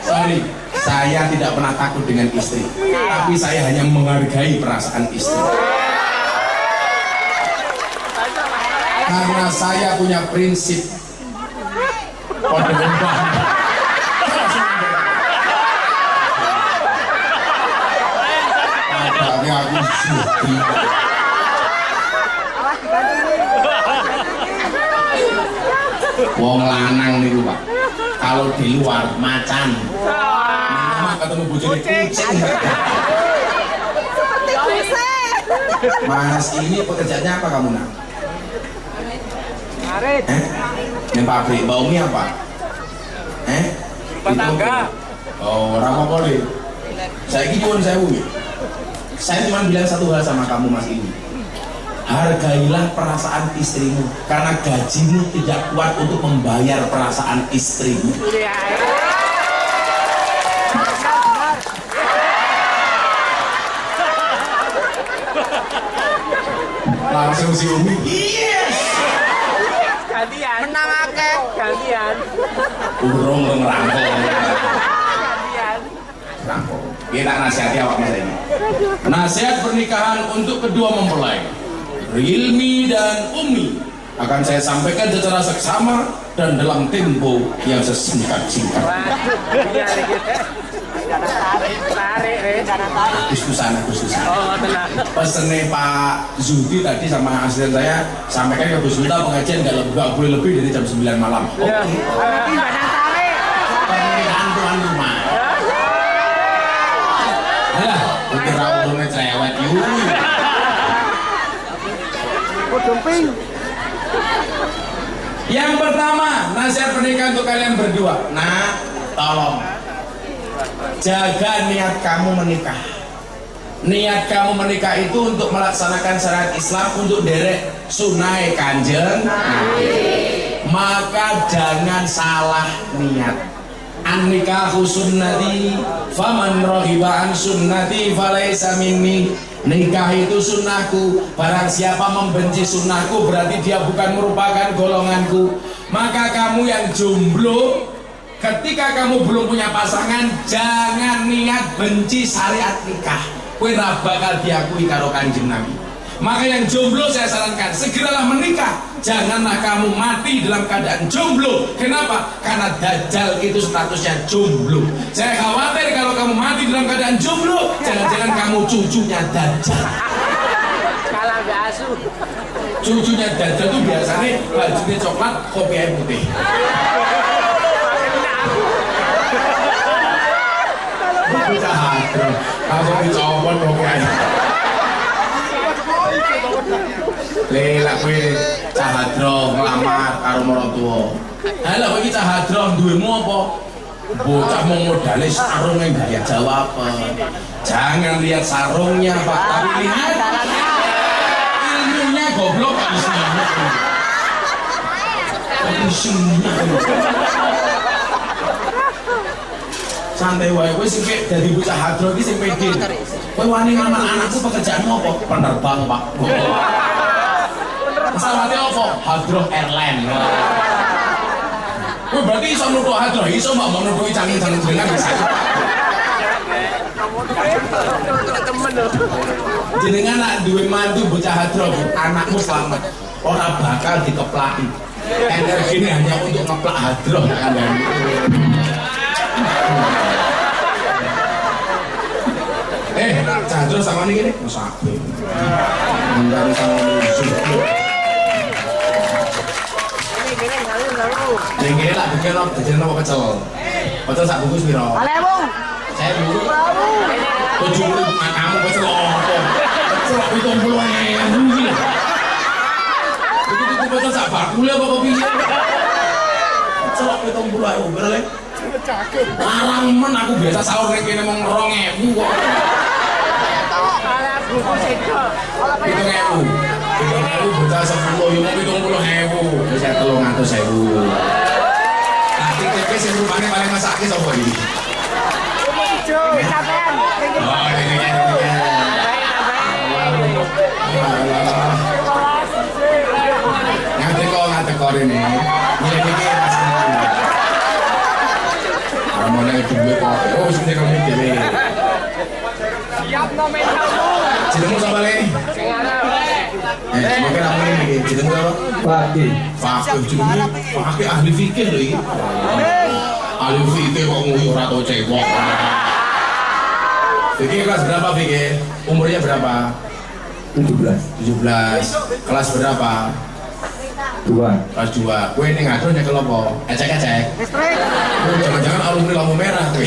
Sorry, saya tidak pernah takut dengan istri, tapi saya hanya menghargai perasaan istri. Karena saya punya prinsip. Tapi aku sedih. Wong lanang niku Pak, kalau di luar macan, ketemu bojone kucing. Mas ini pekerjaannya apa kamu nak? Yang pabrik, Mbak Umi apa? Rumah tangga. Oh, apa boleh? Saya nyuwun sewu. Saya cuma bilang satu hal sama kamu Mas ini. Hargailah perasaan istrimu karena gajimu tidak kuat untuk membayar perasaan istrimu. Langsung si Umi. Yes. Gantian. Menang akeh. Gantian. Urung ngerangkul. Gantian. Rangkul. Kita nasihati awak Mas ini. Nasihat pernikahan untuk kedua mempelai. Rilmi dan Umi akan saya sampaikan secara seksama dan dalam tempo yang sesingkat-singkat. Diskusan. Pesennya Pak Zudi tadi sama asisten saya sampaikan ke Bu Sulta pengajian nggak boleh lebih dari jam 9 malam. Oke. Pernikahan tuan rumah. Alah, kira urungnya cerewet yuk. Yang pertama, nasihat pernikahan untuk kalian berdua. Nah, tolong jaga niat kamu menikah. Niat kamu menikah itu untuk melaksanakan syariat Islam, untuk derek sunai kanjeng Nabi. Maka jangan salah niat. An-nikahu sunnati faman raghiba an sunnati falaysa minni. Nikah itu sunnahku, barang siapa membenci sunnahku berarti dia bukan merupakan golonganku. Maka kamu yang jomblo, ketika kamu belum punya pasangan, jangan niat benci syariat nikah. Kowe ra bakal diakui karo Kanjeng Nabi. Maka yang jomblo saya sarankan segeralah menikah. Janganlah kamu mati dalam keadaan jomblo. Kenapa? Karena Dajjal itu statusnya jomblo. Saya khawatir kalau kamu mati dalam keadaan jomblo, jangan-jangan kamu cucunya Dajjal. Kalah gak asuh. Cucunya Dajjal itu biasanya bajunya coklat, kopi air putih. Langsung dicopot pokoknya. Lha kowe cah hadro nglamar karo maratuwa. Ha lha kowe iki cah hadro duwemu apa? Bocah mau modalnya sarung yang gaya jawab. Jangan lihat sarungnya Pak, tapi lihat ilmunya goblok Pak isinya. Santai wae kowe sing dadi bocah hadro iki sing pede. Kowe wani ngamar anakku pekerjaanmu apa? Penerbang Pak. Pesawatnya apa? Hadro Airline. Kowe berarti iso nuthuk hadro, iso mbak mau nuthuki cangking-cangking jenengan bisa. Jenengan nak duwe mantu bocah hadro, anakmu selamat. Ora bakal dikeplaki. Energinya hanya untuk ngeplak hadro kandhane. Hadro sama ini sapi. Bentar sama musuh. Ini lah bikin lo, jajan apa pecel? Pecel sak bungkus piro? 1.000. 1.000. 70 makamu pecel apa? Pecel 70.000 iki. Itu pecel sak bakule apa kok piye? Pecel 70.000 berale. Larang men aku biasa sahur ning kene mung 2.000 kok. Itu 7.000 bocah 10 yo 70.000 wis 300.000. Tapi TP sing rupane paling masake sapa iki? Sampean. Oh, ini. Ngateko rene. Iki Mas. Ramone duwe kok. Oh, sing nek ngene dhewe. Siap nomentalmu. Jenengmu sapa le? Sing arep. Mungkin aku ini jeneng apa? Fakih. Fakih jenenge Fakih ahli fikih lho iki. Ahli fikih kok nguyu ora tau cewek. Fikih kelas berapa Fikih? Umurnya berapa? 17. Kelas berapa? 2. Kelas 2. Kowe ning ado nyekel apa? Ecek-ecek. Listrik. Jangan-jangan alumni lampu merah kowe.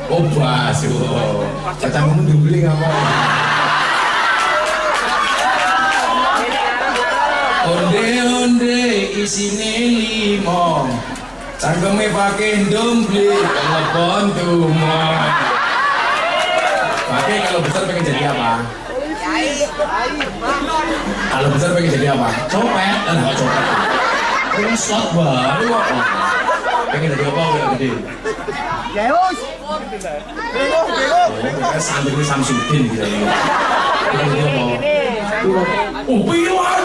Oh bas, kacangmu dibeli ngapa? Onde-onde isine 5, cangkeme pakai dompet, telepon tumo. Pakai kalau besar pengen jadi apa? Kalau besar pengen jadi apa? Copet, nggak copet. Pengen slot baru kok. Pengen jadi apa udah gede? Yeus. Bego. Santri Samsudin gitu ya. Oh pilot.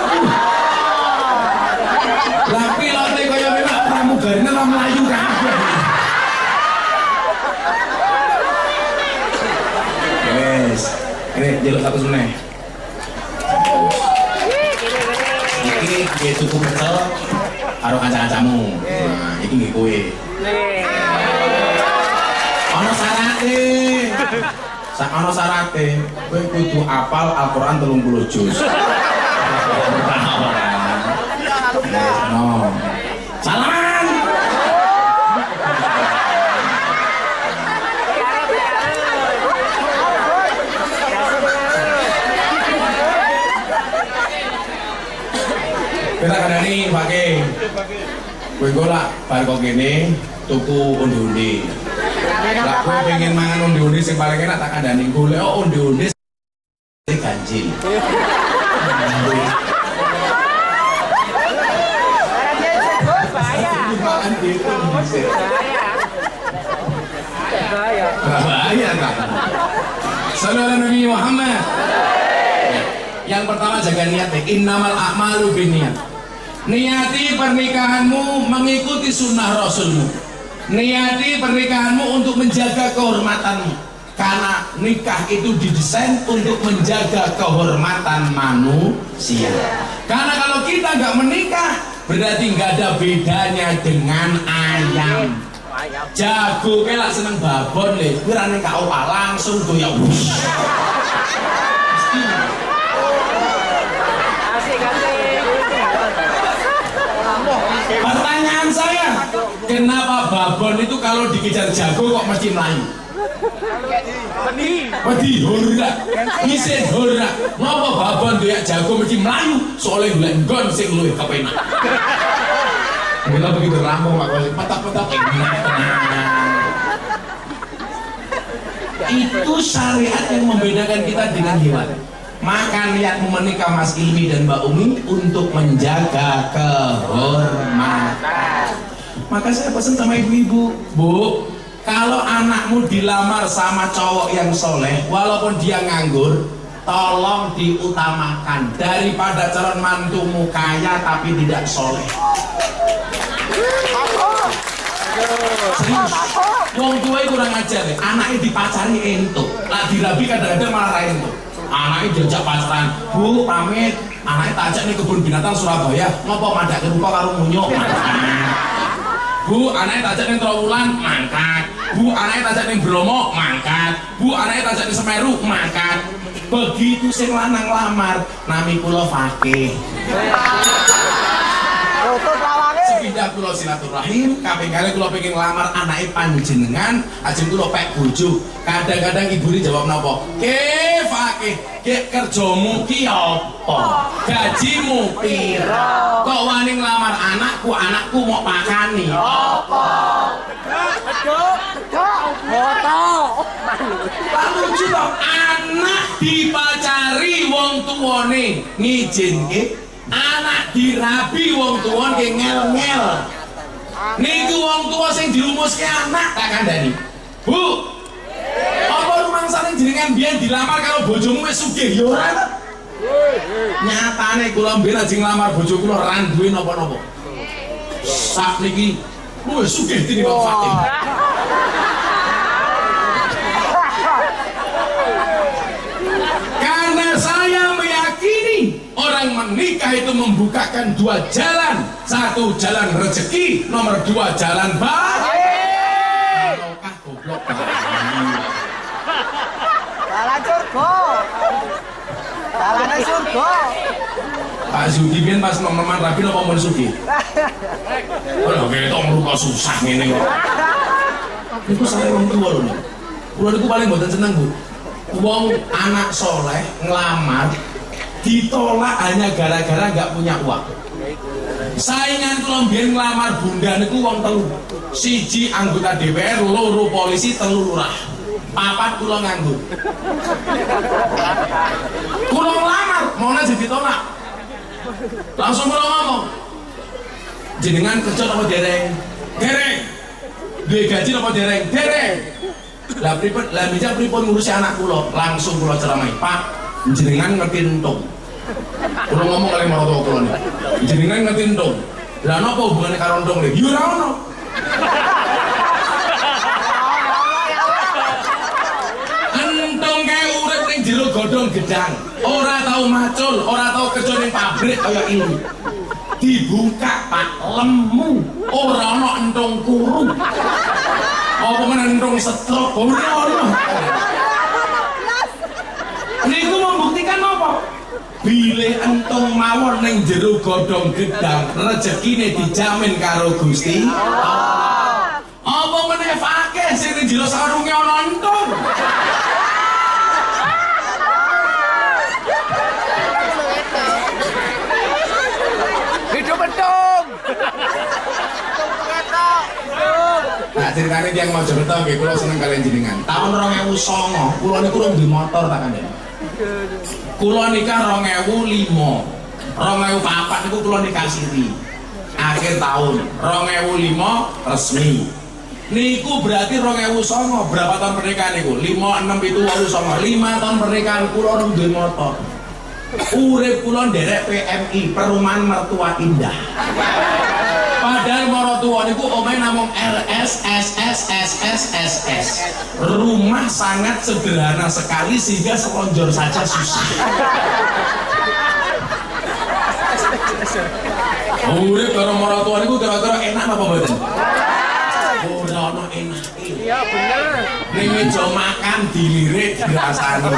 Lah pilotnya kaya memang pramugarine ora mlayu kabeh. Wes, ini jaluk satu meneh. Iki nggih tuku pecel karo kanca-kancamu. Nah, iki nggih kowe. Ana syarate. Ana syarate. Kowe kudu apal Al-Qur'an 30 juz. No. Salaman. Kita kadani pakai. Kowe golak bar kok kene tuku undi-undi. Lah kowe pengen mangan undi-undi sing paling enak tak kandhani golek undi-undi ganjil. Bahaya kan? Saudara Nabi Muhammad. Yang pertama jaga niat deh. Innamal a'malu binniyat. Niati pernikahanmu mengikuti sunnah Rasulmu. Niati pernikahanmu untuk menjaga kehormatanmu. Karena nikah itu didesain untuk menjaga kehormatan manusia. Karena kalau kita nggak menikah, berarti nggak ada bedanya dengan ayam. Jago kelak seneng babon le, pirane kau langsung doyak. Pertanyaan saya, kenapa babon itu kalau dikejar jago kok mesti melayu? Wedi ora. Isin ora. Napa babon doyak jago mesti mlayu soalnya golek nggon sing luwih kepenak. Mula begitu rampung Pak Wali, petak-petak enak. Itu syariat yang membedakan kita dengan hewan. Maka niatmu menikah Mas Ilmi dan Mbak Umi untuk menjaga kehormatan. Maka saya pesan sama ibu-ibu, Bu, kalau anakmu dilamar sama cowok yang soleh, walaupun dia nganggur, tolong diutamakan daripada calon mantumu kaya tapi tidak soleh. Serius, wong tua kurang ajar deh. Anaknya dipacari entuk, lah dirabi kadang-kadang malah ra entuk. Anaknya diajak pacaran, Bu pamit, anaknya tak ajak nih kebun binatang Surabaya, ngopo madak rupa karo munyuk, mangkat. Bu anaknya tak ajak nih Trawulan, mangkat. Bu anaknya tak ajak nih Bromo, mangkat. Bu anaknya tak ajak nih Semeru, mangkat. Begitu sing lanang lamar, nami kula Fakih. Sepindah kula silaturahim, kaping kali kula pengen lamar anake panjenengan, ajeng kula pek bojo. Kadang-kadang ibu ini jawab napa? Ke Fakih, ke kerjamu ki apa? Gajimu pira? Kok wani nglamar anakku, anakku mau pakani apa? Lucu dong, anak dipacari wong tuwane ngizinke, anak dirabi wong tuwane ngel-ngel. Niku wong tua sing dirumuske anak tak kandhani. Bu, apa rumangsane jenengan biyen dilamar karo bojomu wis sugih ya ora ta? Nyatane kula mbiyen ajeng nglamar bojo kula ra duwe napa-napa. Sakniki wis sugih tinimbang Fakih. Karena saya meyakini orang menikah itu membukakan dua jalan. Satu jalan rezeki, nomor dua jalan bahagia. Ataukah goblok? Jalan surga. Jalan surga. Pak Zuki biyen pas nomeman rapi napa mun Sugi? Ora ketok ngrupa susah ngene kok. Iku saya wong tuwa lho. Kula niku paling mboten seneng, Bu. Wong anak soleh ngelamar ditolak hanya gara-gara nggak punya uang. Saingan kula mbiyen ngelamar bunda niku wong telu. Siji anggota DPR, loro polisi, telu lurah. Papat kula nganggur. Kula ngelamar, maune jadi ditolak. Langsung kula ngomong, jenengan kerja apa dereng? Dereng. Duwe gaji apa dereng? Dereng. Lah pripun, lah mijak pripun ngurusi anak kula? Langsung kula ceramahi, Pak, jenengan ngerti entung. Kula ngomong kali marang kula niku. Jenengan ngerti entung. Lah napa hubungane karo entung lho? Ya ora ono. Entung kae urip ning jero godhong gedang. Ora tau macul, ora tau kerja ning pabrik kaya ini. Dibuka Pak, lemu. Ora ono entung kuru. Apa menentung stroke ora ono. Niku membuktikan apa? Bile entung mawon ning jero godhong gedang, rezekine dijamin karo Gusti Allah. Apa meneh Fakih sing ning jero sarunge ana entung. Hidup entung. Nah, ceritanya dia yang mau jabatan, oke, kula seneng kalian jenengan. Tahun 2009, kula niku urung duwe motor tak kandhani. Kula nikah 2005. 2004 niku kula nikah siri. Akhir tahun 2005 resmi. Niku berarti 2009 berapa tahun pernikahan niku? 5, 6, 7, 8, 9. 5 tahun pernikahan kula urung duwe motor. Urip kula nderek PMI, Perumahan Mertua Indah. Padahal maratuwa niku omahe namung RSSSSSSS. Rumah sangat sederhana sekali sehingga selonjor saja susah. Urip karo maratuwa niku kira-kira enak apa mboten? Ora ono enak. Iya bener. Ning meja makan dilirik dirasani.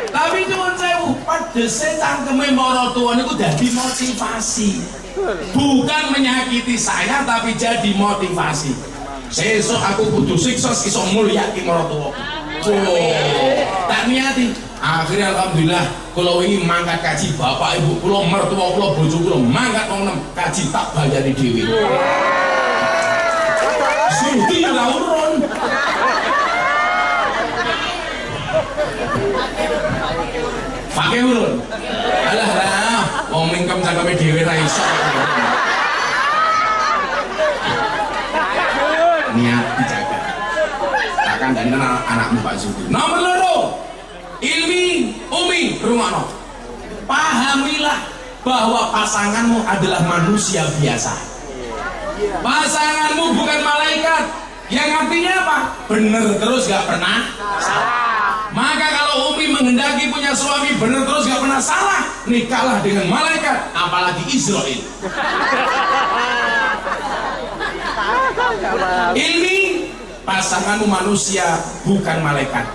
Tapi nyuwun sewu, pedese cangkeme maratuwa niku dadi motivasi. Bukan menyakiti saya tapi jadi motivasi. Sesuk aku kudu siksos iso mulyake maratuwa. Tak niati. Akhirnya alhamdulillah kula wingi mangkat kaji bapak ibu kula mertua kula bojo kula mangkat wong 6 kaji tak bayari dhewe. Sudi ora urun. Pakai urun. Alah lah, wong mingkem cangkeme dhewe ra iso. Niat dijaga. Akan dan anakmu Pak Zuki. Nomor loro, ilmi umi rungokno. Pahamilah bahwa pasanganmu adalah manusia biasa. Pasanganmu bukan malaikat. Yang artinya apa? Bener terus gak pernah salah. Maka kalau umi menghendaki punya suami bener terus gak pernah salah, nikahlah dengan malaikat, apalagi Israel. Ilmi, pasanganmu manusia bukan malaikat.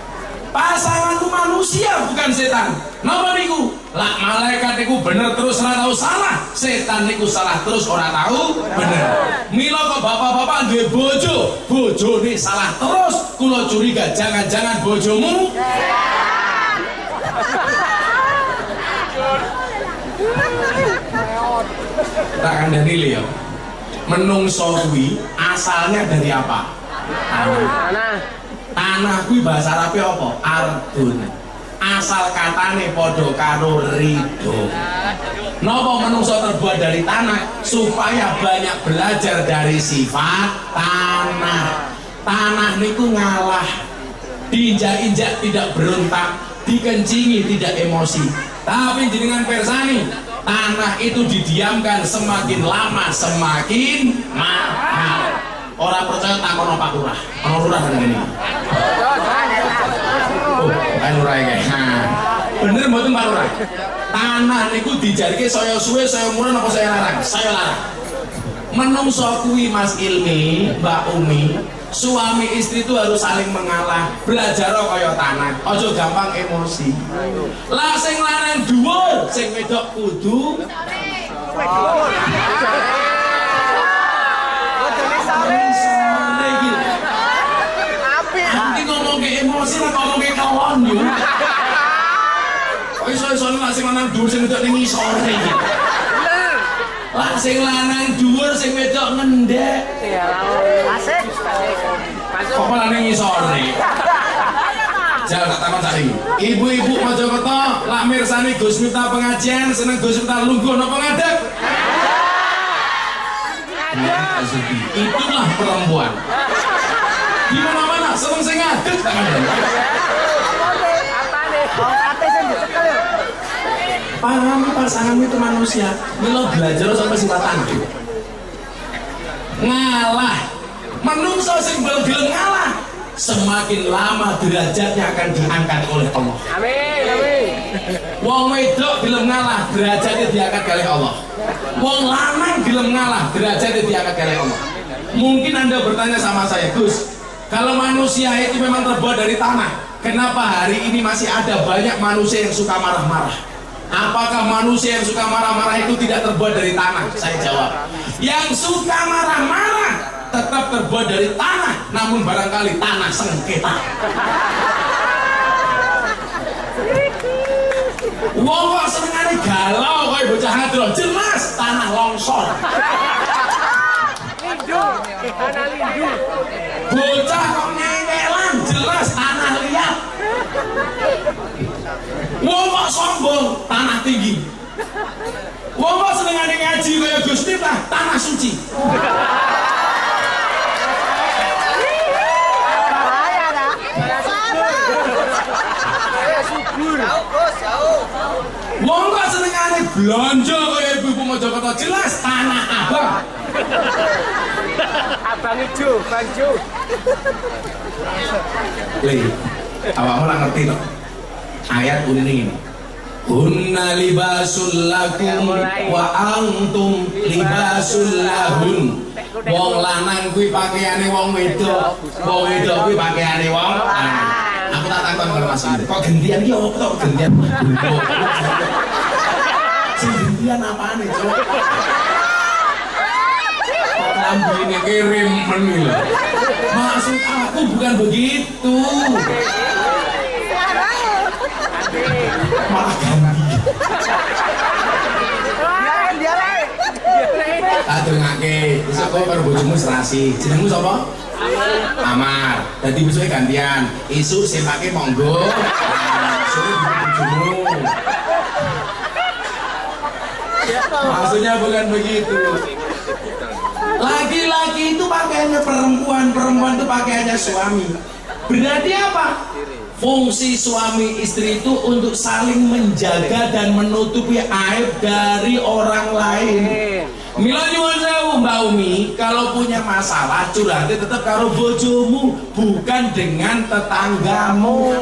Pasanganmu manusia bukan setan. Napa niku? Lah malaikat niku bener terus ora tahu salah, setan niku salah terus ora tahu bener. Mila kok bapak-bapak duwe bojo, bojone salah terus, kula curiga jangan-jangan bojomu tak kandhani lho ya. Menungso kuwi asalnya dari apa? Tanah. Tanah kuwi bahasa Arabe apa? Ardun. Asal katane padha karo ridho. Napa menungso terbuat dari tanah? Supaya banyak belajar dari sifat tanah. Tanah niku ngalah, diinjak-injak tidak berontak, dikencingi tidak emosi. Tapi jenengan persani, tanah itu didiamkan semakin lama semakin mahal. Orang percaya takon Pak Lurah. Ono lurah ngene iki. Oh, Pak Lurah iki. Bener mboten Pak Lurah? Tanah niku dijarke saya suwe, saya murah apa saya larang? Saya larang. Menungso kuwi Mas Ilmi, Mbak Umi, suami istri itu harus saling mengalah, belajar kaya tanah, aja gampang emosi. Lah sing lanang dhuwur, sing wedok kudu nanti ngomong ke emosi lah, ngomong ke kawan yo. Kok iso-iso lah sing lanang dhuwur sing wedok ning isore iki. Lah sing lanang dhuwur sing wedok ngendhek. Asik. Kok malah ning isore. Jal tak takon cari. Ibu-ibu Mojokerto lak mirsani Gus Miftah pengajian seneng Gus Miftah lungguh napa ngadeg? Itulah perempuan. Di mana-mana seneng sing ngadeg tak ada. Pahami pasanganmu itu manusia. Milo belajar sampai singkatan. Ngalah. Menungso sing gelem ngalah, semakin lama derajatnya akan diangkat oleh Allah. Amin, amin. Wong wedok gelem ngalah, derajatnya diangkat oleh Allah. Wong lanang gelem ngalah, derajatnya diangkat oleh Allah. Mungkin Anda bertanya sama saya, Gus, kalau manusia itu memang terbuat dari tanah, kenapa hari ini masih ada banyak manusia yang suka marah-marah? Apakah manusia yang suka marah-marah itu tidak terbuat dari tanah? Saya jawab, yang suka marah-marah tetap terbuat dari tanah, namun barangkali tanah sengketa. Wong kok senengane galau kaya bocah ngadro, jelas tanah longsor. Lindu, tanah lindu. Bocah kok nyengelan, jelas tanah liat. Wong kok sombong, tanah tinggi. Wong kok senengane ngaji kaya Gus Miftah, tanah suci. Wong kok senengane blonjo kaya ibu-ibu Mojokerto, jelas tanah abang. Abang ijo, Bang Jo. Le, awakmu ora ngerti to. Ayat kuning ini. Hunna libasul lakum wa antum libasul lahun. Wong lanang kuwi pakaiane wong wedok, wong wedok kuwi pakaiane wong lanang. Aku tak takon karo Mas Indri, kok gantian iki opo kok gantian? Sing gantian apane, Cuk? Lambene kirim menil. Maksud aku bukan begitu. Malah ganti. Dia lain. Tak dengake, besok kok karo bojomu serasi. Jenengmu sapa? Amar. Dadi besok gantian. Isuk sing pake monggo. Sore bojomu. Maksudnya bukan begitu. Laki-laki itu pakaiannya perempuan, perempuan itu pakaiannya suami. Berarti apa? Fungsi suami istri itu untuk saling menjaga dan menutupi aib dari orang lain. Mila nyuwun sewu Mbak Umi, kalau punya masalah curhatnya tetap karo bojomu, bukan dengan tetanggamu.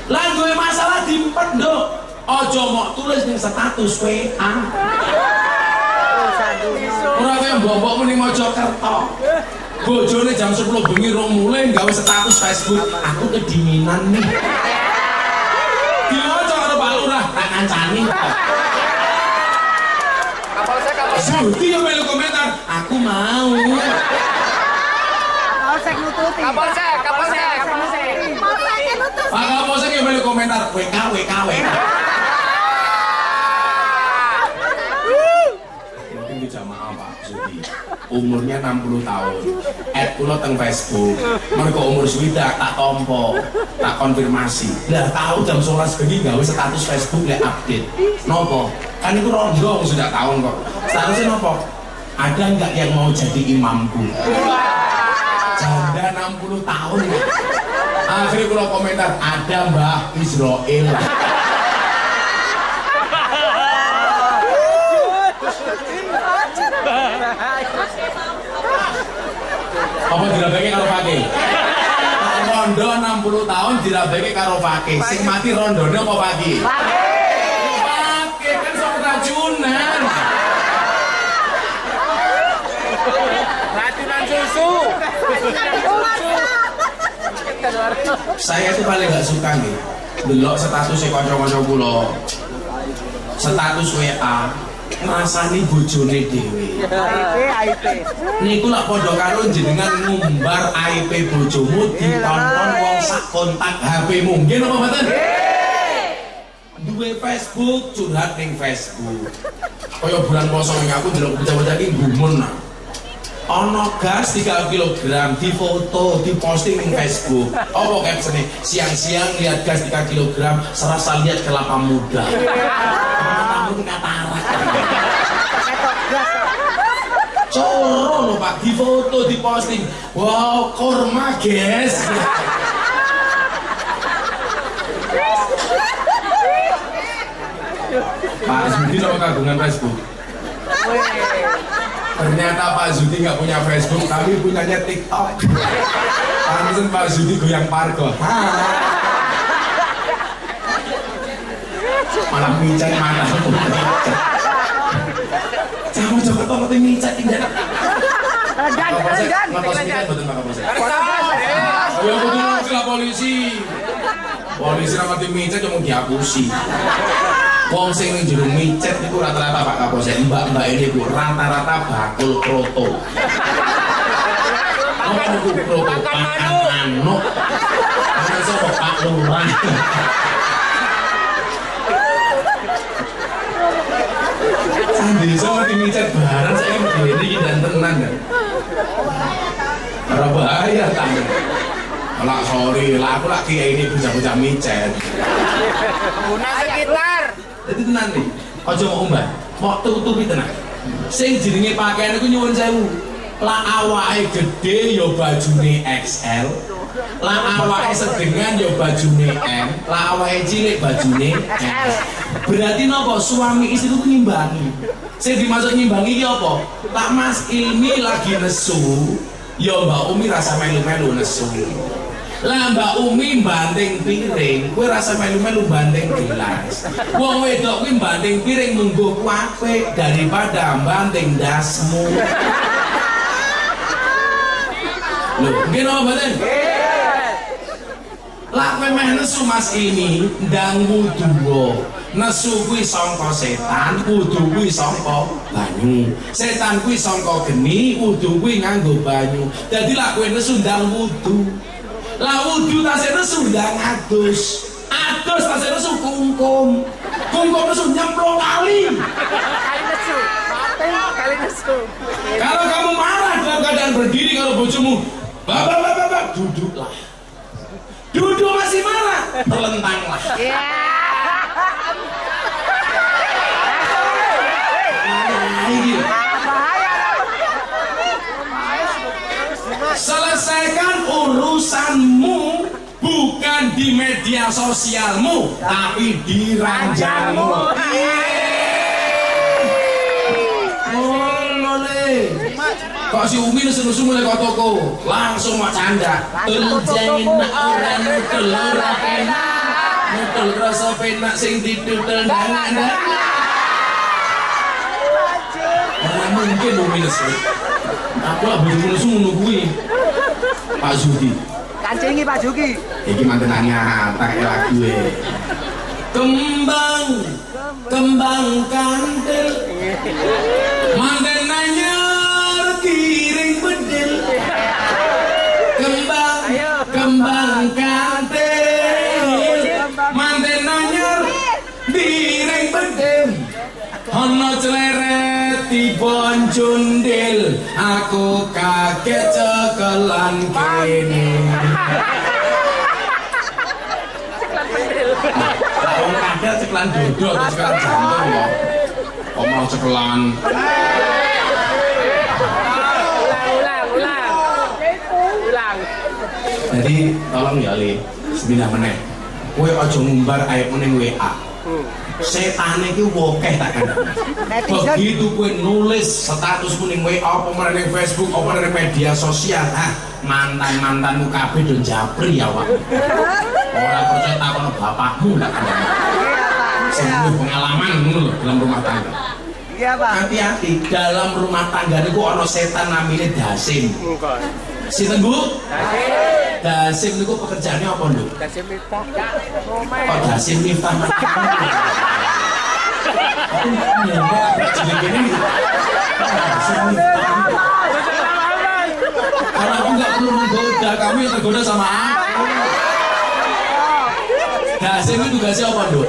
Lah duwe masalah dimpendok. Ojo mau tulis ning status WA. Ora kaya mbok-mbokmu ning Mojokerto. Bojone jam 10 bengi rong mulai gawe status Facebook. Aku kedinginan nih. Diwaca karo Pak Lurah, tak ngancani. Suti yang melu komentar, aku mau. Kapolsek nututi. Kapolsek. Pak Kapolsek yang melu komentar, WK. Mungkin dijamaah Pak Suti. Umurnya 60 tahun. Add kula teng Facebook. Mergo umur swidak tak tompo, tak konfirmasi. Lah tahu jam 11 bengi gawe status Facebook lek update. Nopo? Kan itu rondo sudah tahun kok. Statusnya nopo? Ada nggak yang mau jadi imamku? Janda 60 tahun. Akhirnya kula komentar, ada Mbah Israel. Apa dirabeke karo Pake? Rondo 60 tahun dirabeke karo Pake. Sing mati rondone apa Pake? Pake kan sok racunan. Racunan susu. Saya itu paling gak suka nih delok status kanca-kanca kula. Status WA ngrasani bojone dhewe. IP. Niku lak padha karo jenengan ngumbar IP bojomu ditonton wong sak kontak HP-mu. Nggih napa mboten? Duwe Facebook curhat ning Facebook. Kaya bulan poso ning aku delok bocah-bocah iki gumun. Ono gas 3 kg difoto, diposting ning Facebook. Apa captione? Siang-siang lihat gas 3 kg, serasa lihat kelapa muda. Kamu katarak. Coro lho Pak, difoto, diposting. Wow, kurma guys. Pak Zudi sama kagungan Facebook. Ternyata Pak Zudi nggak punya Facebook, tapi punyanya TikTok. Pantesan Pak Zudi goyang pargo. Malah micet mana? Jangan coba tolong micet tidak. Ngatos micet betul Pak Kapolsek. Ya betul istilah polisi. Polisi nama tim micet yang mau dihapusi. Wong sing ning jero micet iku rata-rata Pak Kapolsek, mbak-mbak ini ku rata-rata bakul kroto. Apa ku kroto? Manuk. Ana sapa Pak Lurah. Sandi sama tim micet bareng saya berdiri dan tenang kan. Ora bahaya ta. Lah sorry, lah aku lagi ini bocah-bocah micet. Guna sekitar. Jadi tenan nih, aja mau umbah, mau tutupi tenang. Sing jenenge pakaian iku nyuwun sewu. Lah awake gede ya bajune XL. Lah awake sedengan ya bajune M. Lah awake cilik bajune M. Berarti napa suami istri itu ngimbangi. Sing dimaksud ngimbangi iki apa? Lah Mas Ilmi lagi nesu, ya Mbak Umi rasa melu-melu nesu. Lah Mbak Umi banting piring, kowe rasa melu-melu banting gelas. Wong wedok kuwi banting piring munggo apik daripada banting dasmu. Lho, nggih napa mboten? Lah kowe meh nesu Mas ini ndang wudu. Nesu kuwi sangka setan, wudu kuwi sangka banyu. Setan kuwi sangka geni, wudu kuwi nganggo banyu. Dadi lah kowe nesu ndang wudu. Lah wudu tasih nesu ndang adus. Adus tasih nesu kungkum. Kungkum nesu nyemplung kali. Kali nesu. Kalau kamu marah dalam keadaan berdiri kalau bojomu, bapak, duduklah. Duduk masih marah, terlentanglah. Selesaikan urusanmu bukan di media sosialmu, tapi di ranjangmu. Kok si Umi nesu-nesu mulai kok toko langsung mau canda terjangin orang nukel rapena nukel rasa pena sing tidur tendangan karena mungkin Umi nesu aku lah begitu nesu menunggui Pak Zuki Kancingi Pak Zuki ini mantenannya tak lagu kembang kantil mantenannya kiring bedil kembang kantil manten anyar kiring bedil ana celeret tibon jundil aku kaget cekelan kene aku kaget cekelan dodo atau cekelan jantung ya kok mau cekelan jadi tolong ya li sebenarnya meneh kowe aja ngumbar aib ning WA setan iki wokeh tak kandhani begitu kowe nulis statusmu ning WA apa ning Facebook apa ning media sosial mantan-mantanmu kabeh do japri ya Pak ora percaya takon bapakmu tak kandhani sing pengalaman ngono lho dalam rumah tangga. Iya Pak. Hati-hati dalam rumah tangga niku ana setan namine Dasim. Sinten Bu? Dasim niku pekerjaannya apa, Nduk? Dasim Miftah. Kok Dasim Miftah? Kalau aku nggak perlu menggoda, kamu yang tergoda sama aku. Dasim itu tugasnya apa, Nduk?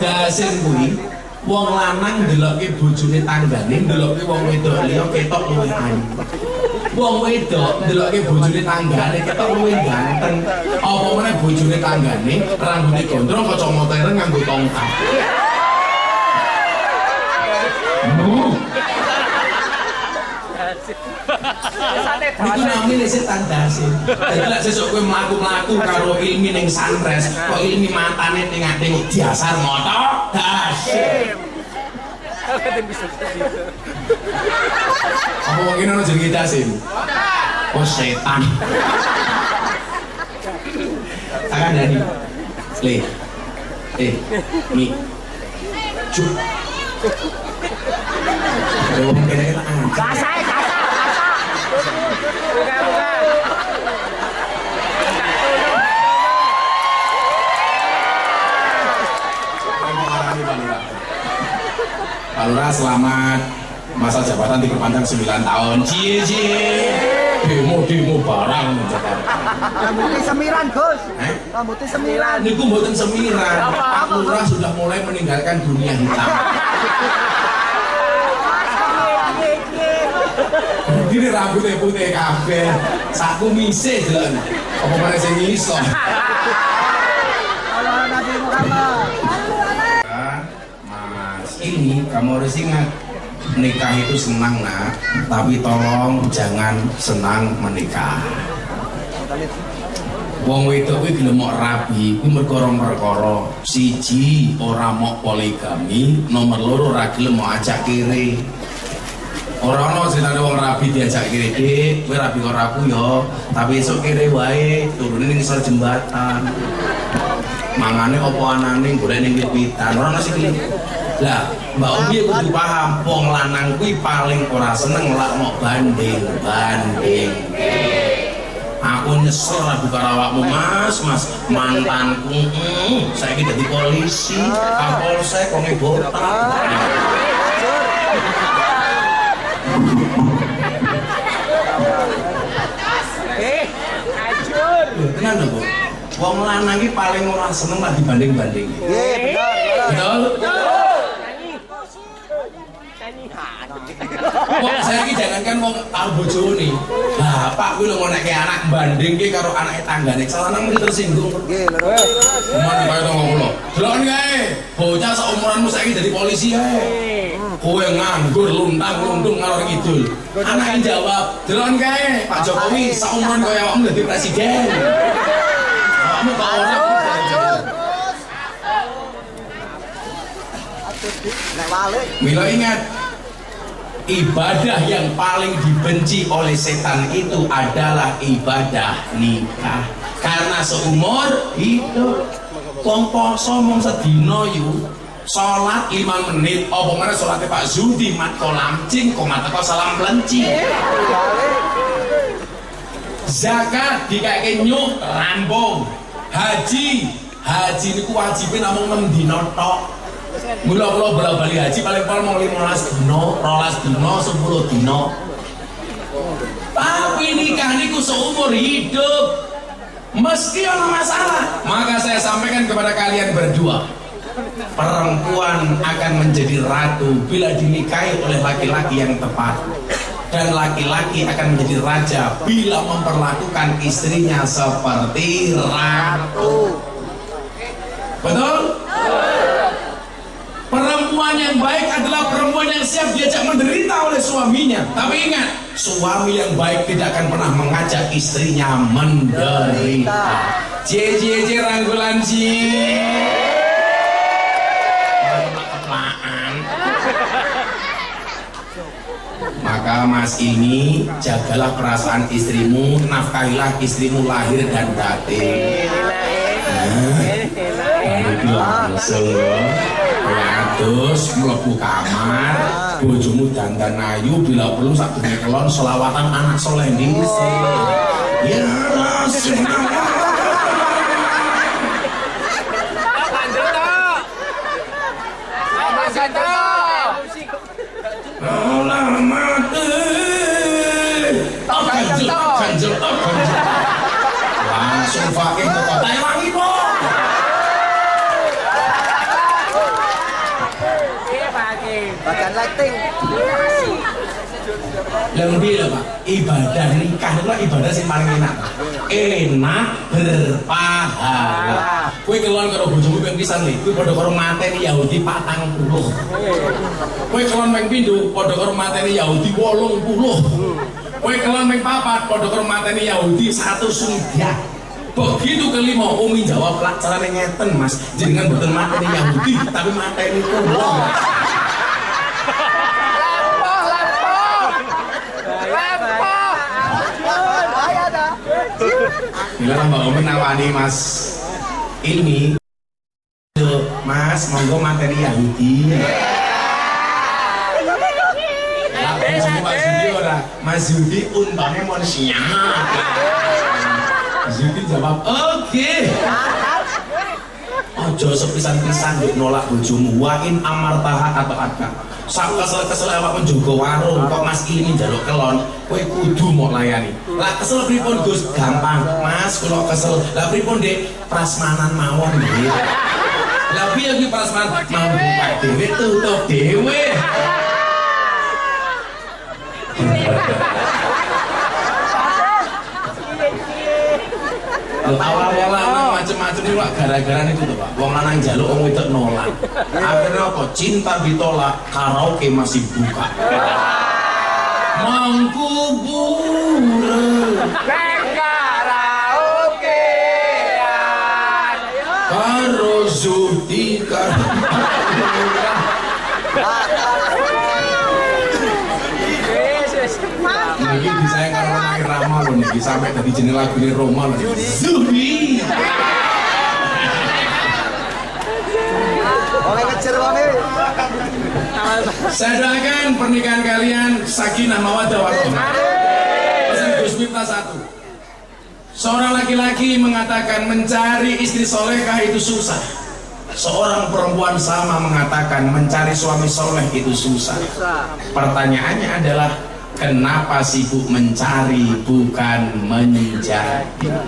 Dasim kuwi wong lanang ndelokke bojone tanggane, ndelokke wong wedok liya ketok luwih ayu. Wong wedok ndelokke bojone tanggane ketok luwih ganteng. Apa meneh bojone tanggane rambute gondrong kacamata ireng nganggo tongkat. Niku namine setan Dasim. Dadi lek sesuk kowe mlaku-mlaku karo Ilmi ning Sunrise, kok Ilmi matane ning ating diasar moto Dasim. Apa wong ini ono jenenge Dasim? Oh setan. Akan Dani. Mi. Cuk. Wong kene kita Kasai. Pak Lurah selamat masa jabatan diperpanjang 9 tahun. Demo barang Rambutnya semiran Gus. Rambutnya semiran. Niku mboten semiran. Pak Lurah sudah mulai meninggalkan dunia hitam. Ini rambutnya putih kabeh. Saku mise delok. Apa meneh sing iso. Allah Nabi Muhammad. Mas, ini kamu harus ingat menikah itu senang nak, tapi tolong jangan senang menikah. Wong wedok kuwi gelem mok rabi, kuwi perkara-perkara siji ora mok poligami, nomor loro ora gelem mok ajak kiri. Ora ono ceritane wong rabi diajak kiri, Dik, kowe rabi karo aku ya, tapi esuk kiri wae turune ning ngisor jembatan. Mangane opo anane golek ning wit-witan, ora ono sing lah, Mbak Umi kudu paham, wong lanang kuwi paling ora seneng lak mok banding. Aku Aku nyesel ragu karo awakmu Mas, mantanku. Saiki dadi polisi, Kapolsek wong botak. Ajur. Tenan lho, Bu. Wong lanang iki paling ora seneng lah dibanding-banding. Nggih, bener. Betul? Wong saiki jangankan wong karo bojone. Lah, Pak kuwi lho ngonekke anak bandingke karo anake tanggane. Salah nang mesti tersinggung. Nggih, lho. Mana kaya tonggo kula. Delokon kae, bocah seumuranmu saiki dadi polisi kae. Kowe nganggur luntang-luntung ngalor ngidul. Anake jawab, delokon kae, Pak Jokowi seumuran kaya awakmu dadi presiden. Awakmu kok ora Mila ingat, ibadah yang paling dibenci oleh setan itu adalah ibadah nikah. Karena seumur hidup wong poso mung sedina yu salat 5 menit apa meneh salate Pak Zudi mat kolamcing kok mat teko salam plenci. Zakat dikake nyuk rampung. Haji niku wajibe namung 6 dina tok. Mula bola-bali haji paling pol mau 15 dino, 12 dino, 10 dino. Tapi nikah niku seumur hidup. Meski ada masalah, maka saya sampaikan kepada kalian berdua, perempuan akan menjadi ratu bila dinikahi oleh laki-laki yang tepat, dan laki-laki akan menjadi raja bila memperlakukan istrinya seperti ratu. Betul? Perempuan yang baik adalah perempuan yang siap diajak menderita oleh suaminya. Tapi ingat, suami yang baik tidak akan pernah mengajak istrinya menderita. J rangkulan Maka Mas ini jagalah perasaan istrimu, nafkahilah istrimu lahir dan batin. Langsung terus mlebu kamar, bojomu dandan ayu, bila perlu sak bengi kelon selawatan anak soleh dhisik. Ya Rasulullah. Langsung fakih ke kota Ewangi po. Bagian lighting. Yang lebih Pak, ibadah nikah itu ibadah sing paling enak. Enak berpahala. Kowe kelon karo bojomu ping pisan lho, kowe padha karo mateni Yahudi 40. Kowe kelon ping pindho padha karo mateni Yahudi 80. Kowe kelon ping papat padha karo mateni Yahudi 100 sudah. Begitu kelima Umi jawab lah carane ngeten Mas, jenengan mboten mateni Yahudi tapi mateni kula. Bila Mbak Umi nawani Mas ini, Mas monggo materi Yahudi. Mas Yudi ora, Mas Yudi untane mon siap. Mas Yudi jawab oke. Ojo sepisan-pisan nolak bojomu, wain amartaha atau adka. Sak kesel-kesel awak menjogo warung kok Mas ini njaluk kelon, kowe kudu mau layani. Lah kesel pripun Gus? Gampang, Mas kula kesel. Lah pripun Dik? Prasmanan mawon nggih. Lah piye iki prasmanan? Mau buka dhewe tutup dhewe. Awal-awal macam-macam ini Pak, gara-gara itu tuh Pak, wong lanang jaluk wong wedok nolak. Akhirnya apa? Cinta ditolak, karaoke masih buka. Mangkubur karaokean karo Zudi Niki disayang karo nang Rama lho niki sampai dadi jeneng lagune Roma lho. Zudi. Oleh ngejer wonge. Saya doakan pernikahan kalian sakinah mawaddah warahmah. Pesan Gus Miftah 1. Seorang laki-laki mengatakan mencari istri solehah itu susah. Seorang perempuan sama mengatakan mencari suami soleh itu susah. Pertanyaannya adalah kenapa sibuk mencari bukan menjadi?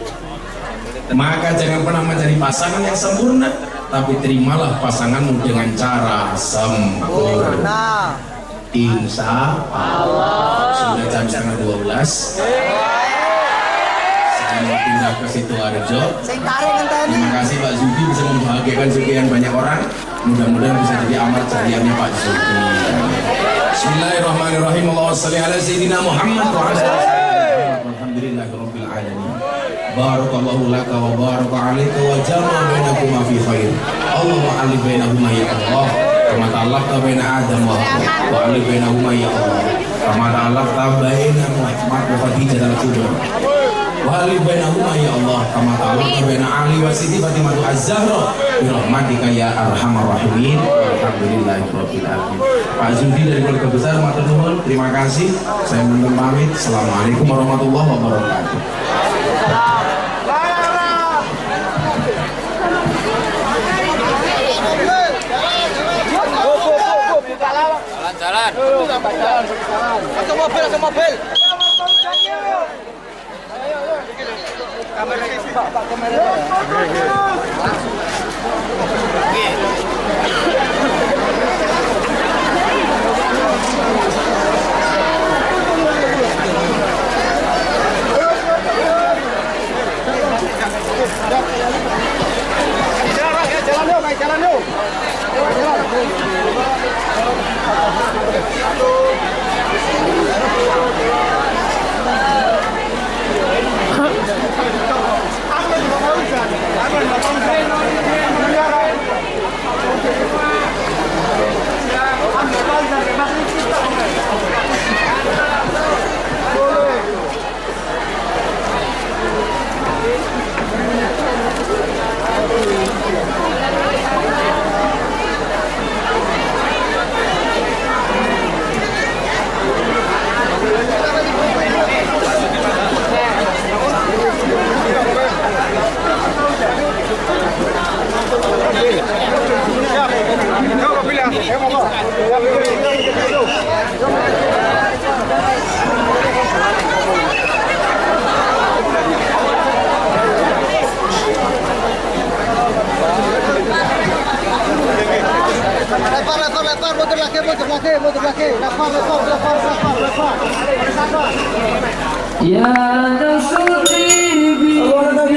Maka jangan pernah mencari pasangan yang sempurna, tapi terimalah pasanganmu dengan cara sempurna. Insya Allah. Sudah jam 11:30. Saya pindah ke Sidoarjo. Terima kasih Pak Zudi bisa membahagiakan sekian banyak orang. Mudah-mudahan bisa jadi amal jariahnya Pak Zudi. Bismillahirrahmanirrahim. Allahumma shalli ala sayyidina Muhammad wa ala alhamdulillahirabbil alamin. Barakallahu laka wa baraka alayka wa jama'a bainakuma fi khair. Allahumma alif bainahuma ya Allah. Kama ta'allaqta baina Adam wa Hawa wa alif bainahuma ya Allah. Kama ta'allaqta baina Muhammad wa Khadijah al-Kubra. Wa alif bainahuma ya Allah. Kama ta'allaqta baina Ali wa Siti Fatimah az-Zahra. Bi rahmatika ya arhamar rahimin. Alhamdulillahirabbil alamin. Pak Zudi dari keluarga besar matur nuwun. Terima kasih. Saya mohon pamit. Assalamualaikum warahmatullahi wabarakatuh. Jalan. Masuk mobil. Kamera isi, Pak, kamera. Jalan yuk. Lepas, motor lagi. Ya nasibi Muhammad